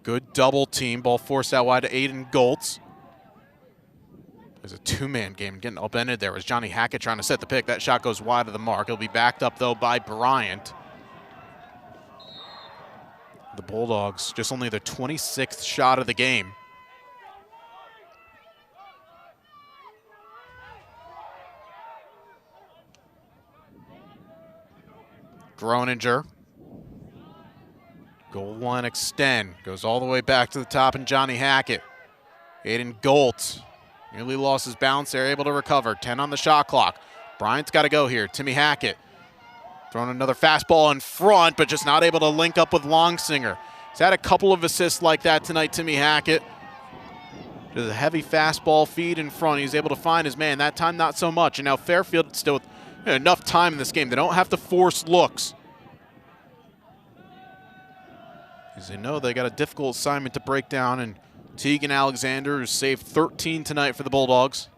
Good double team. Ball forced out wide to Aiden Goltz. There's a 2-man game. Getting upended there was Johnny Hackett trying to set the pick. That shot goes wide of the mark. He'll be backed up, though, by Bryant. The Bulldogs just only their 26th shot of the game. Groninger. Goal line extend. Goes all the way back to the top, and Johnny Hackett. Aiden Goltz nearly lost his balance there, able to recover. 10 on the shot clock. Bryant's got to go here. Timmy Hackett throwing another fastball in front, but just not able to link up with Longsinger. He's had a couple of assists like that tonight, Timmy Hackett. There's a heavy fastball feed in front. He's able to find his man. That time, not so much. And now Fairfield still with enough time in this game. They don't have to force looks. Because they know they got a difficult assignment to break down, and Teagan Alexander, who's saved 13 tonight for the Bulldogs.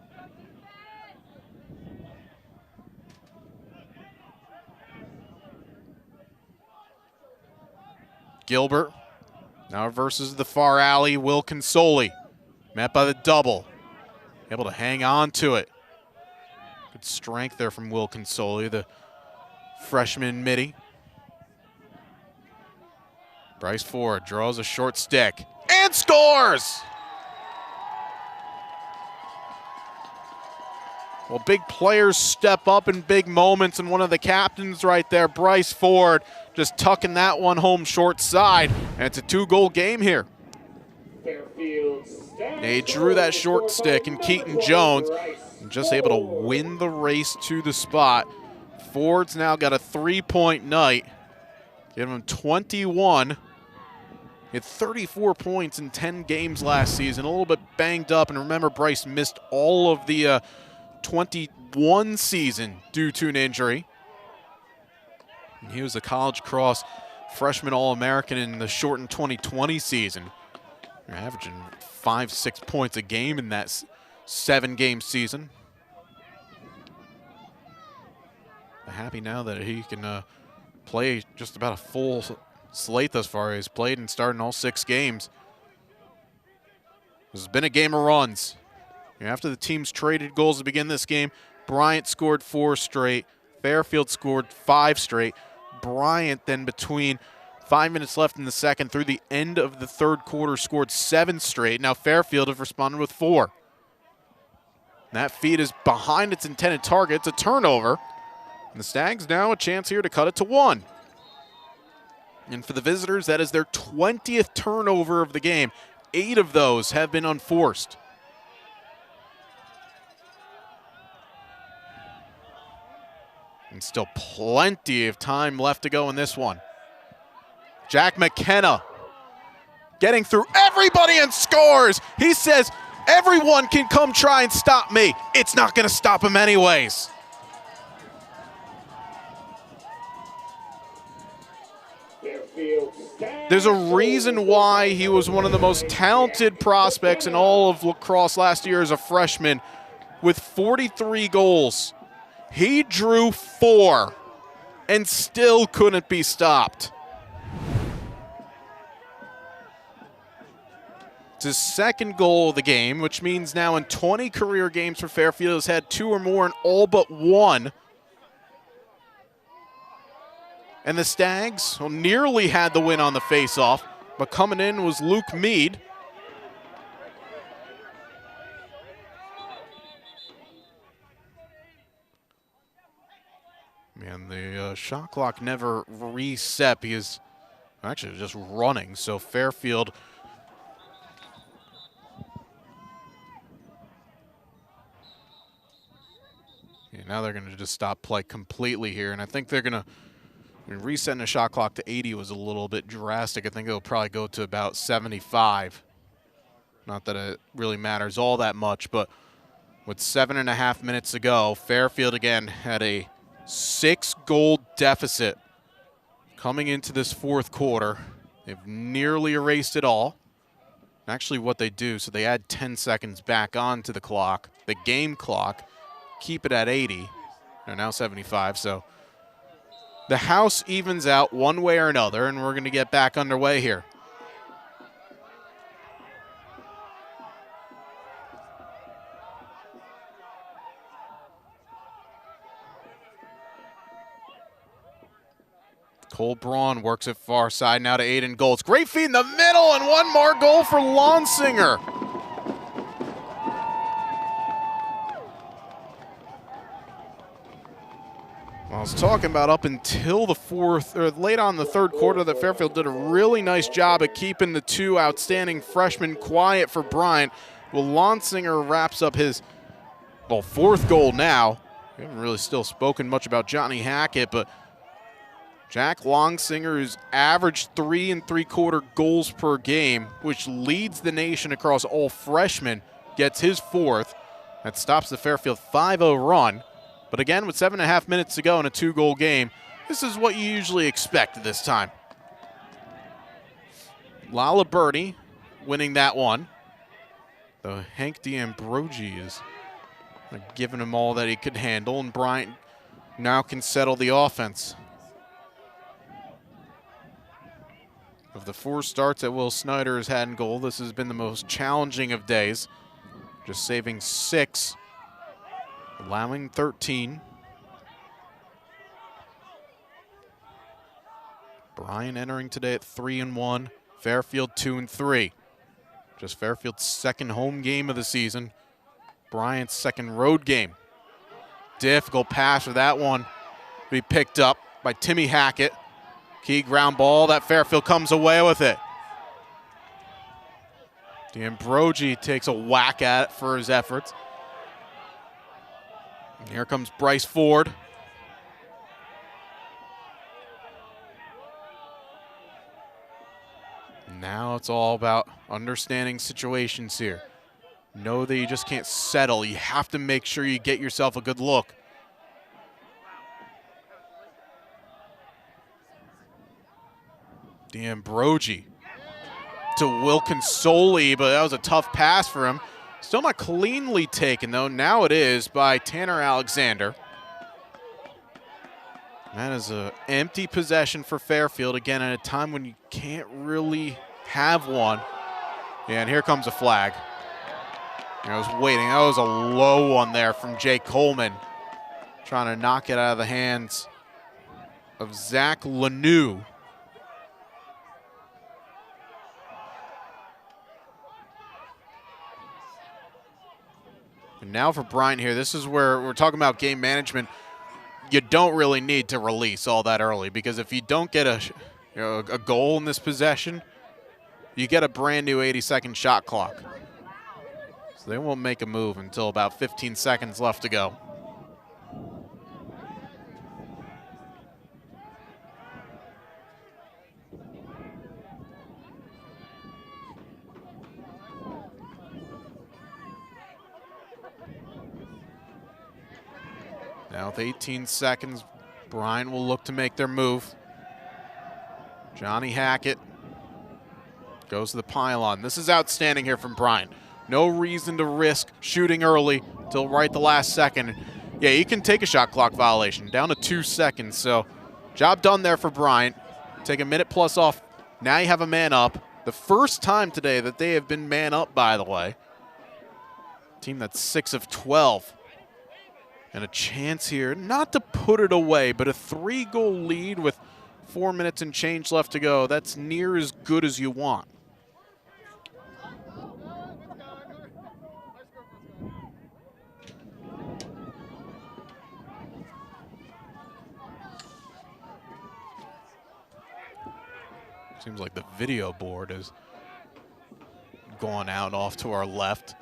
Gilbert now versus the far alley, Will Consoli. Met by the double. Able to hang on to it. Good strength there from Will Consoli, the freshman middie. Bryce Ford draws a short stick and scores! Well, big players step up in big moments, and one of the captains right there, Bryce Ford, just tucking that one home short side, and it's a 2-goal game here. They drew that short stick, and Keaton Jones just able to win the race to the spot. Ford's now got a 3-point night. Give him 21. He had 34 points in 10 games last season, a little bit banged up, and remember Bryce missed all of the 21 season due to an injury. And he was a College Cross freshman All-American in the shortened 2020 season. You're averaging 5-6 points a game in that 7-game season. I'm happy now that he can play just about a full slate thus far. He's played and started in all 6 games. This has been a game of runs. After the teams traded goals to begin this game, Bryant scored 4 straight. Fairfield scored 5 straight. Bryant then, between 5 minutes left in the second through the end of the third quarter, scored 7 straight. Now Fairfield have responded with 4. That feed is behind its intended target. It's a turnover. And the Stags now a chance here to cut it to 1. And for the visitors, that is their 20th turnover of the game. 8 of those have been unforced. And still plenty of time left to go in this one. Jack McKenna getting through everybody and scores. He says, everyone can come try and stop me. It's not going to stop him anyways. There's a reason why he was one of the most talented prospects in all of lacrosse last year as a freshman with 43 goals. He drew 4 and still couldn't be stopped. It's his second goal of the game, which means now in 20 career games for Fairfield, has had 2 or more in all but 1. And the Stags nearly had the win on the faceoff, but coming in was Luke Mead. Man, the shot clock never reset because actually just running. So Fairfield now they're going to just stop play completely here, and I think they're going to resetting the shot clock to 80 was a little bit drastic. I think it'll probably go to about 75. Not that it really matters all that much, but with 7.5 minutes to go, Fairfield again had a 6-goal deficit coming into this fourth quarter. They've nearly erased it all. Actually what they do, so they add 10 seconds back onto the clock, the game clock, keep it at 80. They're now 75, so the house evens out one way or another, and we're going to get back underway here. Cole Braun works it far side now to Aiden Goltz. Great feed in the middle, and one more goal for Lonsinger. I was talking about up until the fourth, or late on the third quarter, that Fairfield did a really nice job at keeping the 2 outstanding freshmen quiet for Bryant. Well, Lonsinger wraps up his, well, 4th goal now. We haven't really still spoken much about Johnny Hackett, but Jack Lonsinger has averaged 3 3/4 goals per game, which leads the nation across all freshmen, gets his 4th. That stops the Fairfield 5-0 run. But again, with 7.5 minutes to go in a 2-goal game, this is what you usually expect at this time. Lala Birdie winning that one. Though Hank D'Ambrogi is giving him all that he could handle, and Bryant now can settle the offense. Of the 4 starts that Will Snyder has had in goal, this has been the most challenging of days. Just saving 6. Allowing 13. Bryant entering today at 3-1. Fairfield 2-3. Just Fairfield's 2nd home game of the season. Bryant's 2nd road game. Difficult pass for that one. Be picked up by Timmy Hackett. Key ground ball that Fairfield comes away with it. D'Ambrogi takes a whack at it for his efforts. And here comes Bryce Ford. Now it's all about understanding situations here. Know that you just can't settle. You have to make sure you get yourself a good look. D'Ambrogi to Wilkinsoli, but that was a tough pass for him. Still not cleanly taken, though. Now it is by Tanner Alexander. That is an empty possession for Fairfield, again, at a time when you can't really have one. Yeah, and here comes a flag. I was waiting. That was a low one there from Jake Coleman, trying to knock it out of the hands of Zach Lanou. And now for Bryant here, this is where we're talking about game management. You don't really need to release all that early, because if you don't get a goal in this possession, you get a brand new 80-second shot clock. So they won't make a move until about 15 seconds left to go. Now with 18 seconds, Bryant will look to make their move. Johnny Hackett goes to the pylon. This is outstanding here from Bryant. No reason to risk shooting early till right the last second. Yeah, you can take a shot clock violation, down to 2 seconds. So job done there for Bryant. Take a minute plus off. Now you have a man up. The first time today that they have been man up, by the way. Team that's 6 of 12. And a chance here, not to put it away, but a 3-goal lead with 4 minutes and change left to go. That's near as good as you want. Seems like the video board is going out off to our left.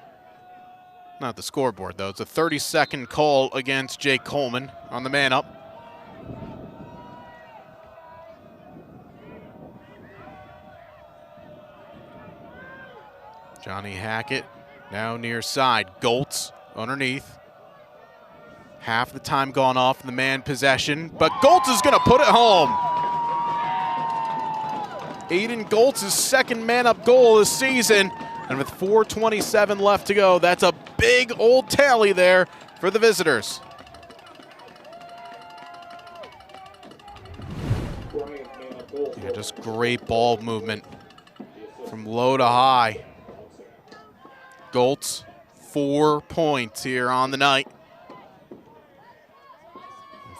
Not the scoreboard, though. It's a 30-second call against Jake Coleman on the man up. Johnny Hackett now near side. Goltz underneath. Half the time gone off in the man possession, but Goltz is going to put it home. Aiden Goltz's second man-up goal this season, and with 4:27 left to go, that's a big old tally there for the visitors. Yeah, just great ball movement from low to high. Goltz, 4 points here on the night.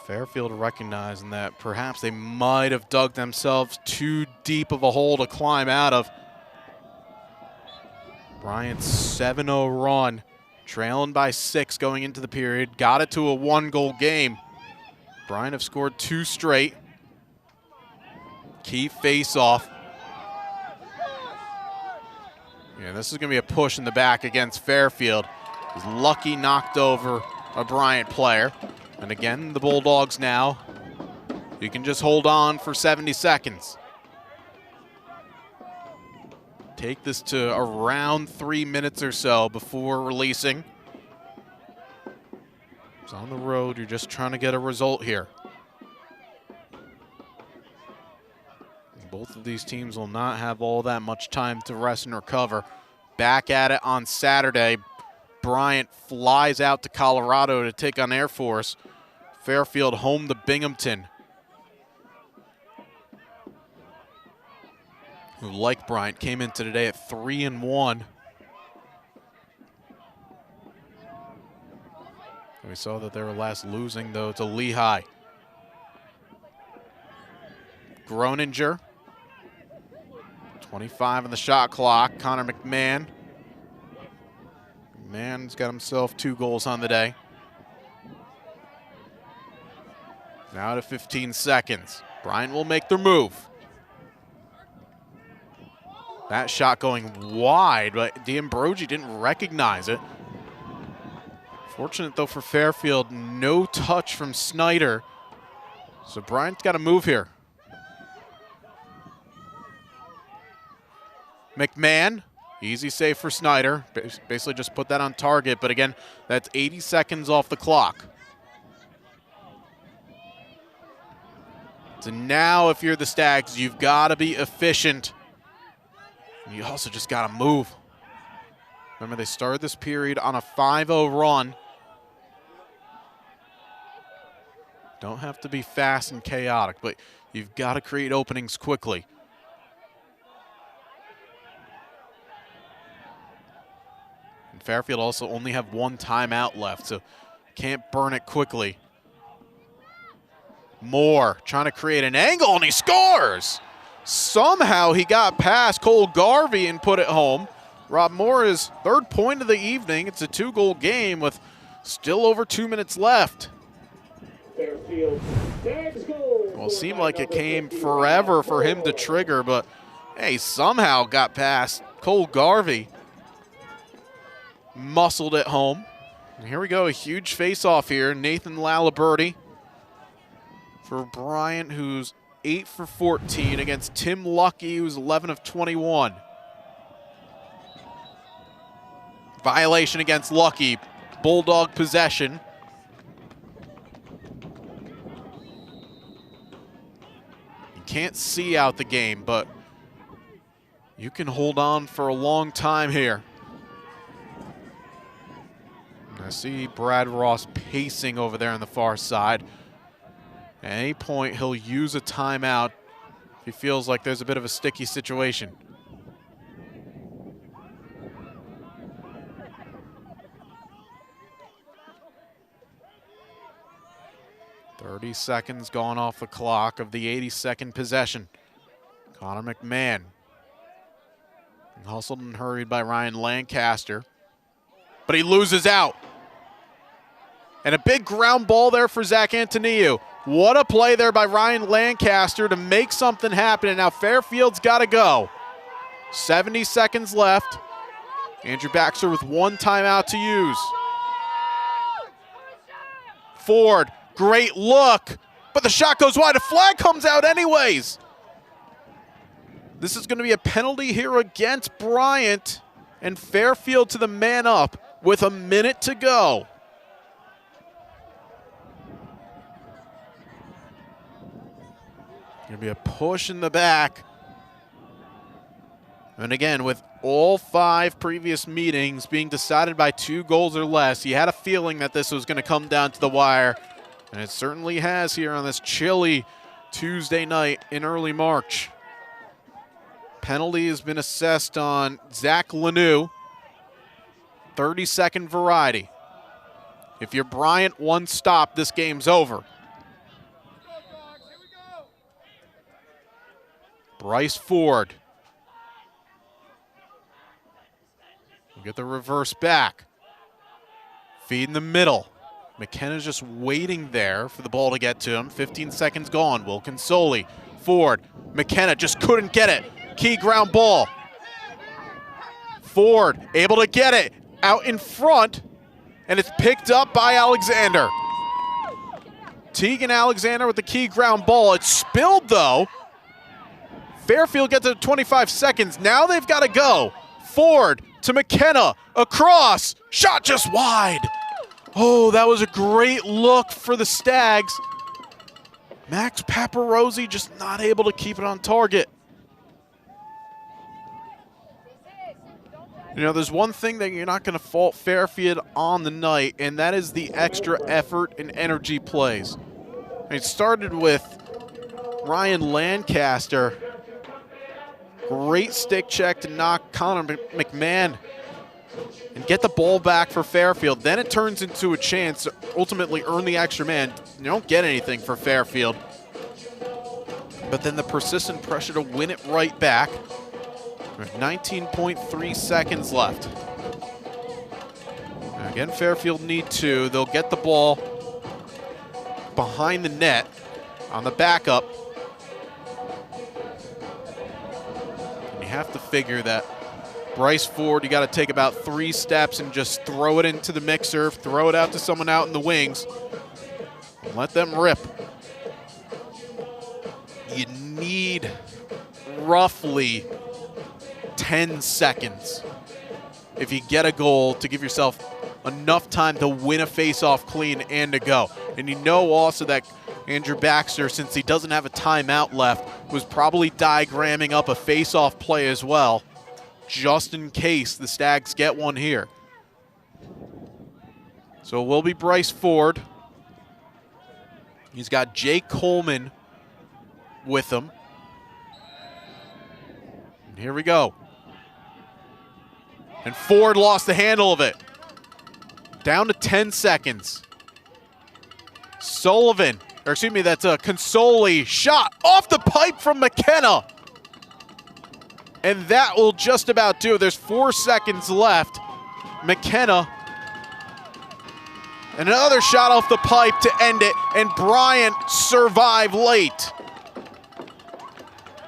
Fairfield recognizing that perhaps they might have dug themselves too deep of a hole to climb out of. Bryant's 7-0 run, trailing by 6 going into the period, got it to a 1-goal game. Bryant have scored 2 straight. Key face-off. Yeah, this is going to be a push in the back against Fairfield. Lucky knocked over a Bryant player. And again, the Bulldogs now, you can just hold on for 70 seconds. Take this to around 3 minutes or so before releasing. It's on the road, you're just trying to get a result here. Both of these teams will not have all that much time to rest and recover. Back at it on Saturday. Bryant flies out to Colorado to take on Air Force. Fairfield home to Binghamton, who, like Bryant, came into today at 3-1. We saw that they were last losing, though, to Lehigh. Groninger, 25 on the shot clock. Connor McMahon. McMahon's got himself 2 goals on the day. Now to 15 seconds. Bryant will make their move. That shot going wide, but D'Ambrogi didn't recognize it. Fortunate, though, for Fairfield, no touch from Snyder. So Bryant's got to move here. McMahon, easy save for Snyder. Basically just put that on target, but again, that's 80 seconds off the clock. So now if you're the Stags, you've got to be efficient. You also just got to move. Remember, they started this period on a 5-0 run. Don't have to be fast and chaotic, but you've got to create openings quickly. And Fairfield also only have 1 timeout left, so can't burn it quickly. Moore trying to create an angle, and he scores! Somehow he got past Cole Garvey and put it home. Rob Moore, his 3rd point of the evening. It's a 2-goal game with still over 2 minutes left. Well, it seemed like it came forever for him to trigger, but hey, somehow got past Cole Garvey. Muscled it home. And here we go, a huge face-off here. Nathan Laliberti for Bryant, who's 8 for 14 against Tim Lucky, who's 11 of 21. Violation against Lucky. Bulldog possession. can't see out the game, but you can hold on for a long time here. I see Brad Ross pacing over there on the far side. At any point, he'll use a timeout if he feels like there's a bit of a sticky situation. "30 seconds gone off the clock of the 82nd possession. Connor McMahon hustled and hurried by Ryan Lancaster, but he loses out. And a big ground ball there for Zach Antoniou. What a play there by Ryan Lancaster to make something happen, and now Fairfield's got to go. 70 seconds left. Andrew Baxter with one timeout to use. Ford, great look, but the shot goes wide. A flag comes out anyways. This is going to be a penalty here against Bryant, and Fairfield to the man up with a minute to go. Going to be a push in the back. And again, with all 5 previous meetings being decided by 2 goals or less, you had a feeling that this was going to come down to the wire. And it certainly has here on this chilly Tuesday night in early March. Penalty has been assessed on Zach Lanoux. 30-second variety. If you're Bryant, 1 stop, this game's over. Bryce Ford. We'll get the reverse back. Feed in the middle. McKenna's just waiting there for the ball to get to him. 15 seconds gone. Wilkinsoli. Ford. McKenna just couldn't get it. Key ground ball. Ford able to get it out in front, and it's picked up by Alexander. Tegan Alexander with the key ground ball. It's spilled though. Fairfield gets to 25 seconds. Now they've got to go. Ford to McKenna, across, shot just wide. Oh, that was a great look for the Stags. Max Paparosi just not able to keep it on target. You know, there's one thing that you're not going to fault Fairfield on the night, and that is the extra effort and energy plays. It started with Ryan Lancaster. Great stick check to knock Connor McMahon and get the ball back for Fairfield. Then it turns into a chance to ultimately earn the extra man. You don't get anything for Fairfield. But then the persistent pressure to win it right back. With 19.3 seconds left. Now again, Fairfield need 2. They'll get the ball behind the net on the backup. Have to figure that Bryce Ford, you got to take about 3 steps and just throw it into the mixer, throw it out to someone out in the wings, and let them rip. You need roughly 10 seconds if you get a goal to give yourself enough time to win a face-off clean and to go. And you know also that Andrew Baxter, since he doesn't have a timeout left, was probably diagramming up a face-off play as well, just in case the Stags get one here. So it will be Bryce Ford. He's got Jake Coleman with him. And here we go. And Ford lost the handle of it. Down to 10 seconds. Sullivan. Or excuse me, that's a Consoli shot off the pipe from McKenna. And that will just about do it. There's 4 seconds left. McKenna. And another shot off the pipe to end it. And Bryant survived late.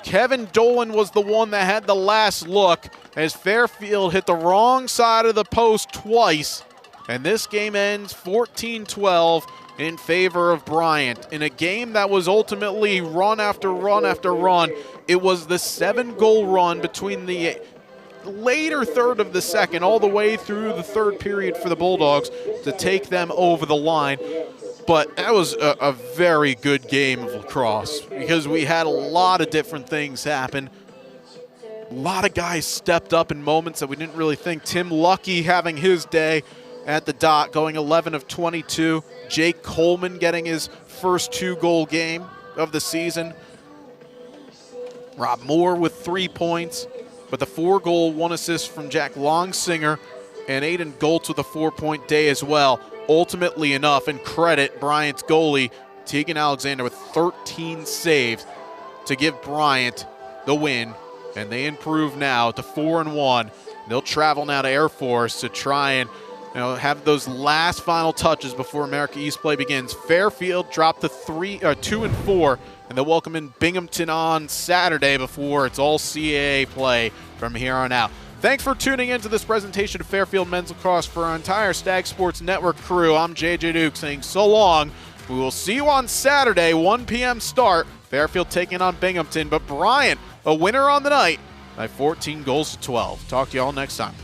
Kevin Dolan was the one that had the last look as Fairfield hit the wrong side of the post twice. And this game ends 14-12. In favor of Bryant. In a game that was ultimately run after run after run, it was the 7-goal run between the later third of the second all the way through the third period for the Bulldogs to take them over the line. But that was a very good game of lacrosse because we had a lot of different things happen. A lot of guys stepped up in moments that we didn't really think. Tim Lucky having his day at the dot, going 11 of 22. Jake Coleman getting his first 2-goal game of the season. Rob Moore with 3 points, but the 4-goal, 1 assist from Jack Longsinger, and Aiden Goltz with a 4-point day as well. Ultimately enough, and credit Bryant's goalie, Tegan Alexander, with 13 saves to give Bryant the win, and they improve now to 4-1. They'll travel now to Air Force to try and have those last final touches before America East play begins. Fairfield dropped to 2-4, and they'll welcome in Binghamton on Saturday before it's all CAA play from here on out. Thanks for tuning into this presentation of Fairfield Men's Lacrosse. For our entire Stag Sports Network crew, I'm JJ Duke saying so long. We will see you on Saturday, 1 p.m. start. Fairfield taking on Binghamton, but Bryant, a winner on the night by 14 goals to 12. Talk to you all next time.